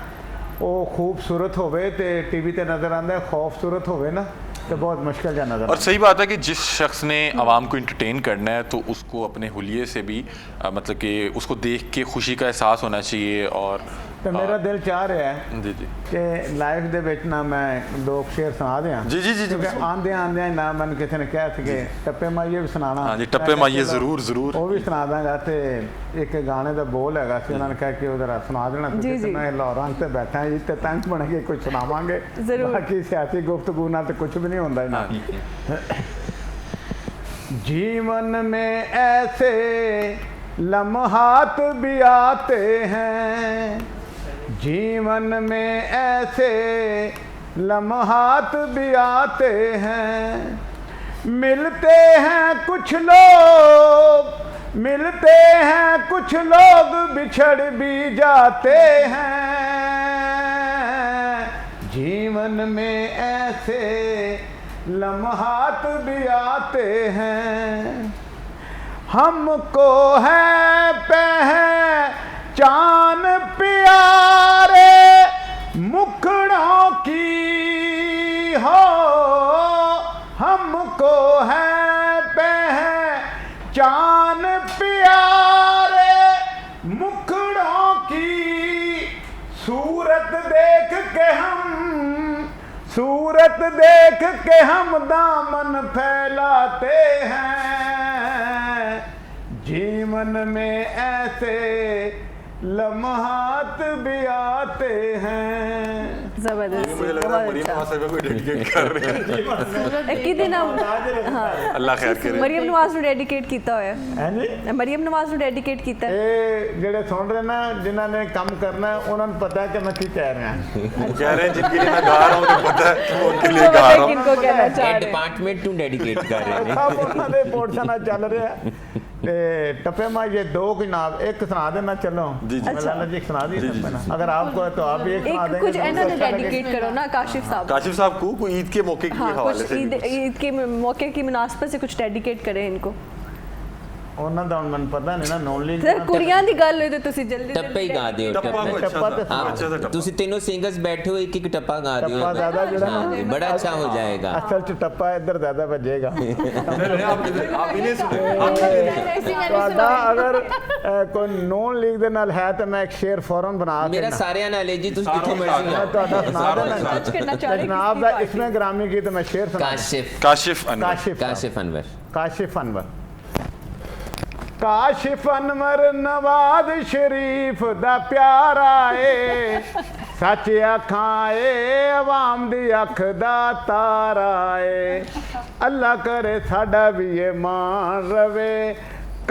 ਉਹ ਖੂਬਸੂਰਤ ਹੋਵੇ ਤੇ ਟੀਵੀ ਤੇ ਨਜ਼ਰ ਆਉਂਦਾ ਖੂਬਸੂਰਤ ਹੋਵੇ ਨਾ तो बहुत मुश्किल जा नजर। और सही बात है कि जिस शख्स ने आवाम को इंटरटेन करना है तो उसको अपने हुलिये से भी मतलब कि उसको देख के खुशी का एहसास होना चाहिए। और तो मेरा दिल चाह रहा है जी जी कि लाइफ दे विच ना मैं दो शेर सुना दियां। जी जी जी जी क्योंकि आंदे आंदे ना मन किसी ने कहा कि टप्पे माइये भी सुनाना। हाँ जी, टप्पे माइये जरूर जरूर वो भी सुना दांगा। ते एक गाने का बोल हैगा सी उन्होंने कहा कि उधर सुना देना जी, जी। मैं लाहौर ते बैठा जी ते तंग बन के कुछ सुनावांगे। जरूर। बाकी सियासी गुफ्तगू ना तो कुछ भी नहीं होता इना। जीवन में ऐसे लम्हात भी आते हैं, जीवन में ऐसे लम्हात भी आते हैं, मिलते हैं कुछ लोग, मिलते हैं कुछ लोग बिछड़ भी जाते हैं। जीवन में ऐसे लम्हात भी आते हैं, हमको है पहचान प्यारे मुखड़ों की हो, हमको है पहचान प्यारे मुखड़ों की, सूरत देख के हम दामन फैलाते हैं। जीवन में ऐसे लम्हात भी आते हैं। जबरदस्त, मुझे लग रहा है बहुत मरियम अच्छा। नवाज साहिबा को डेडिकेट कर रहे हैं। किदे नाम अल्लाह खैर करे। मरियम नवाज ਨੂੰ ਡੈਡੀਕੇਟ ਕੀਤਾ ਹੋਇਆ हैं जी, ਮਰੀਮ ਨਵਾਜ਼ ਨੂੰ ਡੈਡੀਕੇਟ ਕੀਤਾ ਹੈ। ਇਹ ਜਿਹੜੇ ਸੁਣ ਰਹੇ ਨਾ ਜਿਨ੍ਹਾਂ ਨੇ ਕੰਮ ਕਰਨਾ ਉਹਨਾਂ ਨੂੰ ਪਤਾ ਹੈ ਕਿ मैं ਕੀ ਕਹਿ ਰਿਹਾ। वो कह रहे हैं जिनके लिए मैं गा रहा हूँ तो पता है कि वो उनके लिए उनको गा पता है रहा हूँ। किनको कहना चाह ਇਹ रहे हैं। ਡਿਪਾਰਟਮੈਂਟ ਨੂੰ ਡੈਡੀਕੇਟ ਕਰ ਰਹੇ ਨੇ। ਸਭ ਉਹਨਾਂ ਦੇ ਪੋਰਸ਼ਨ ਨਾਲ ਚੱਲ ਰਿਹਾ ਤੇ ਟੱਪੇ ਮਾਈਏ ਦੋ ਕਿ ਨਾਮ ਇੱਕ ਸੁਣਾ देना चलो। जी, जी। लाला जी सुना दी अगर आपको है तो आप भी एक सुना एक देंगे कुछ तो इन्होंने अच्छा लगेगा। डेडिकेट करो ना काशिफ साहब। काशिफ साहब को कोई ईद के मौके के हाँ, हवाले कुछ से भी ईद कुछ। ईद के मौके की मुनासबत से कुछ डेडिकेट करें इनको। ਉਹਨਾਂ ਦਾ ਹੁਣ ਮੈਨੂੰ ਪਤਾ ਨਹੀਂ ਨਾ ਨੌਨ ਲੀਗ सर ਕੁੜੀਆਂ ਦੀ ਗੱਲ ਹੋਈ ਤੇ ਤੁਸੀਂ ਜल्दी ਟੱਪੇ ਹੀ ਗਾ ਦਿਓ टप्पा को ਟੱਪੇ। अच्छा टप्पा था, तो हाँ, अच्छा था टप्पा। ਤੁਸੀਂ ਤਿੰਨੋਂ ਸਿੰਗਰਸ ਬੈਠੇ ਹੋ ਇੱਕ ਇੱਕ ਟੱਪਾ ਗਾ ਦਿਓ। टप्पा ज्यादा जो है हाँ, ना बड़ा अच्छा हो जाएगा। असल च टप्पा इधर ज्यादा बजेगा। आप इन्हें सुने ਤੁਹਾਡਾ ਅਗਰ ਕੋਈ ਨੌਨ ਲੀਗ ਦੇ ਨਾਲ ਹੈ ਤਾਂ ਮੈਂ ਇੱਕ ਸ਼ੇਰ ਫੌਰਨ ਬਣਾ ਕੇ ਮੇਰਾ ਨਾ- ਸਾਰਿਆਂ ਨਾਲ ਹੈ ਜੀ, ਤੁਸੀਂ ਕਿੱਥੋਂ ਮਰਜ਼ੀ मैं ਆਓ। ਤੁਹਾਡਾ ਸੁਣਾ देना। कुछ करना चाह रहे लेकिन आप इसमें ग्रामी की तो मैं शेर सुना ਕਾਸ਼ਿਫ काशिफ अनवर। काशिफ ਕਾਸ਼ਿफ ਅਨਵਰ। काशिफ अनवर। काशिफ अनवर नवाज शरीफ दा प्यारा ए, सच अखां ए अवाम दी अख दा तारा ए, अल्लाह करे साडा भी ये मान रवे,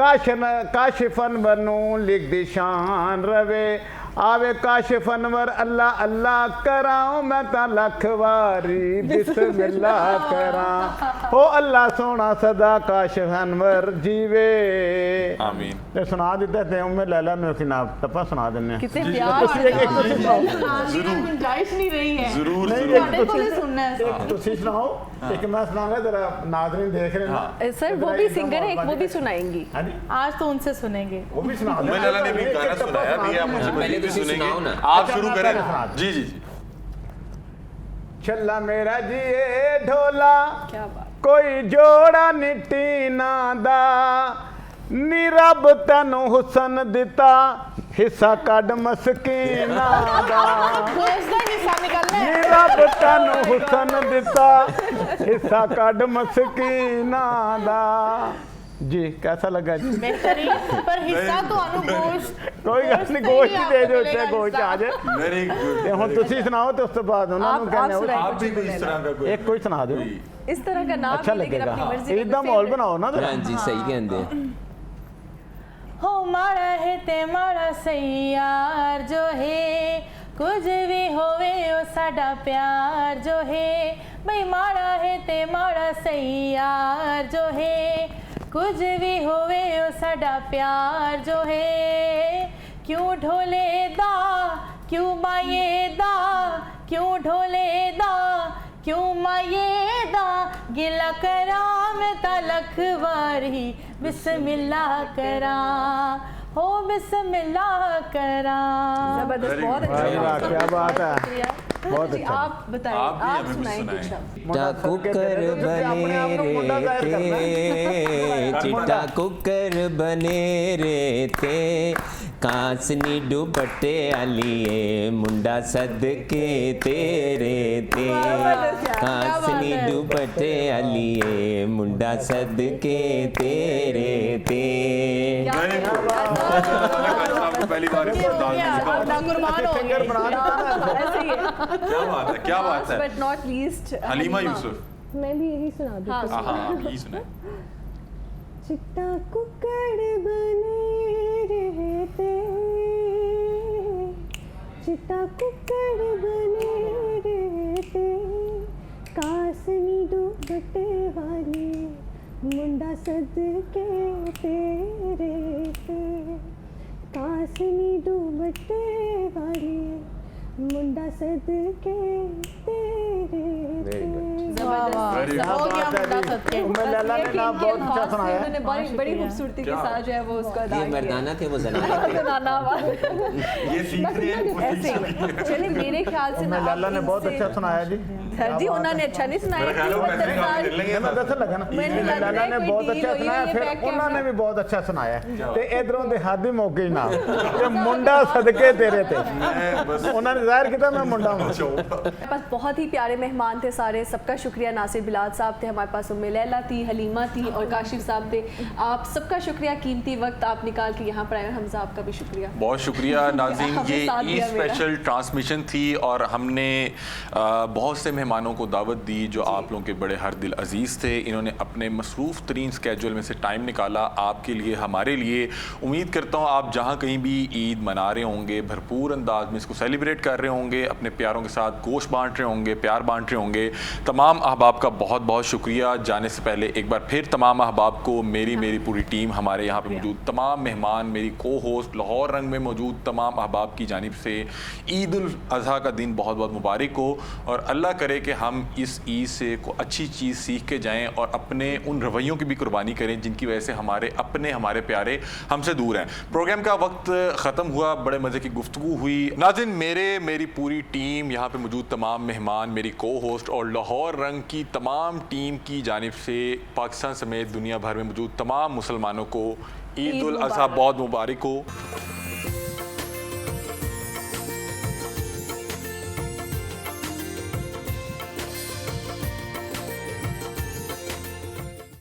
काशिफ अनवर नूं लिख दी शान रवे, आवे काशिफ अनवर अल्लाह अल्लाह कराऊं मैं ता लख वारी बिस्मिल्लाह करां, हो अल्लाह सोना सदा काशिफ अनवर जीवे आमीन। ते सुना दिता ते उम्मे लैला ने कि ना तपा सुना देने कितने प्यार गुंजाइश नहीं रही है जरूर ਤੁਹਾਡੇ ਕੋਲ ਹੀ सुनना है एक तुसी सुनाओ एक मैं सुनाऊंगा जरा नाज़रीन देख रहे हैं ना सर वो भी सिंगर है, एक वो भी सुनाएंगी। हाँ जी आज तो उनसे सुनेंगे वो भी सुना उम्मे लैला ने भी गाना सुनाया भी है, मुझे पहले भी तुसी सुनेंगे। सुनाओ ना। आप शुरू करें। जी जी जी। छल्ला मेरा जिए ढोला क्या बात। कोई जोड़ा निटी ना दा नी रब तैनू हुसन दिता हिस्सा कड मस्कीना दा नी रब तैनू हुसन दिता हिस्सा कड मस्कीना दा जी कैसा लगा जी बेहतरीन पर हिस्सा तो अनुगोश कोई गल नहीं गोश्त ही दे दो उत्ते गोश्त आ जाए वेरी गुड। ते हुण तुसी सुनाओ ते उस तो बाद उन्हां नूं कहने हो आप भी कोई इस तरह का कोई एक कोई सुना दो इस तरह का नाम अच्छा है, लेकिन लगेगा अपनी हाँ मर्जी का ईद दा कोई माहौल favorite। बनाओ ना हाँ जी सही कहते हो माड़ा है ते माड़ा सैयार जो है कुछ भी होवे ओ साडा प्यार जो है भाई माड़ा है ते माड़ा सैयार जो है कुछ भी होवे ओ साडा प्यार जो है क्यों ढोले दा क्यों माये दा क्यों ढोले दा क्यों माये दा गिला करा मैं तलख वारी बिस्मिल्लाह करा हो बिस्मिल्लाह करा। जबरदस्त, बहुत वाह, वाह, अच्छा। क्या बात है शुक्रिया। बहुत जी, अच्छा। आप बताइए, आप भी आप हमें कुछ सुनाएं कुछ सुनाएं। शब्द। चिट्टा कुकर बने रे चिट्टा कुकर बने रे ते कासनी दुपट्टे आलिए मुंडा सदके तेरे ते कासनी दुपट्टे आलिए मुंडा सदके तेरे ते। Very good. पहली बार कुर्बान हो फिंगर बना देता ना ऐसे ही है। क्या बात है, क्या बात है। But not least Halima Yusuf. मैं भी यही सुना दूँ हाँ, हाँ हाँ आप यही सुने। चिट्टा कुकड़ बने रहते चिट्टा कुकड़ बने रहते कासनी दुपट्टे वाली मुंडा सदके तेरे ते कासनी दुपट्टे वाली मुंडा सदके तेरे ते। Very good। हो गया मुंडा सदके। उम्मे लैला ने नाम बहुत अच्छा सुनाया उन्होंने बड़ी बड़ी खूबसूरती के साथ जो है वो उसका अदा ये किया। मर्दाना थे वो जनाना थे। जनाना आवाज़। ये सीख रहे हैं वो ऐसे ही। चलिए मेरे ख्याल से उम्मे ना लैला आप ने बहुत इनसे- अच्छा सुनाया जी सर जी उन्होंने अच्छा नहीं सुनाया मेरा ख्याल है वो कि पैसे काफी मिल लेंगे। मैं दस लगा ना मैंने उम्मे लग रहा लैला है ने कोई बहुत deal अच्छा हुई सुनाया है, फिर back उन्होंने camera। भी बहुत अच्छा सुनाया ते इधरों दे हादी मौके ही ना कि मुंडा सदके तेरे ते उन्होंने जाहिर किया मैं मुंडा हूं हमारे पास बहुत ही प्यारे मेहमान थे सारे, सबका शुक्रिया। नासिर बिलाल साहब थे हमारे पास, उम्मे लैला थी, हलीमा थी और काशिफ साहब थे। आप सबका शुक्रिया, कीमती वक्त आप निकाल के यहाँ पर आए। हमजा आपका भी शुक्रिया। बहुत शुक्रिया नाज़रीन। आपने ये साथ ईद दिया मेरा। स्पेशल ट्रांसमिशन थी और हमने बहुत से मेहमानों को दावत दी जो आप लोगों के बड़े हर दिल अजीज़ थे। इन्होंने अपने मसरूफ़ तरीन स्केजूल में से टाइम निकाला आपके लिए, हमारे लिए। उम्मीद करता हूँ आप जहाँ कहीं भी ईद मना रहे होंगे, भरपूर अंदाज में इसको सेलिब्रेट कर रहे होंगे, अपने प्यारों के साथ गोश्त बांट रहे होंगे, प्यार बांट रहे होंगे। तमाम अहबाब का बहुत बहुत शुक्रिया। जाने से पहले एक बार फिर तमाम अहबाब को मेरी पूरी टीम, हमारे यहाँ पे मौजूद तमाम मेहमान, मेरी को होस्ट, लाहौर रंग में मौजूद तमाम अहबाब की जानिब से ईद उल अज़हा का दिन बहुत बहुत मुबारक हो और अल्लाह करे कि हम इस ईद से को अच्छी चीज़ सीख के जाएँ और अपने उन रवैयों की भी कुर्बानी करें जिनकी वजह से हमारे प्यारे हमसे दूर हैं। प्रोग्राम का वक्त ख़त्म हुआ, बड़े मज़े की गुफ्तगू हुई। नाज़रीन मेरी पूरी टीम, यहाँ पे मौजूद तमाम मेहमान, मेरी को होस्ट और लाहौर रंग की तमाम टीम की जानिब से पाकिस्तान समेत दुनिया भर में मौजूद तमाम मुसलमानों को ईद उल अज़हा बहुत मुबारक हो।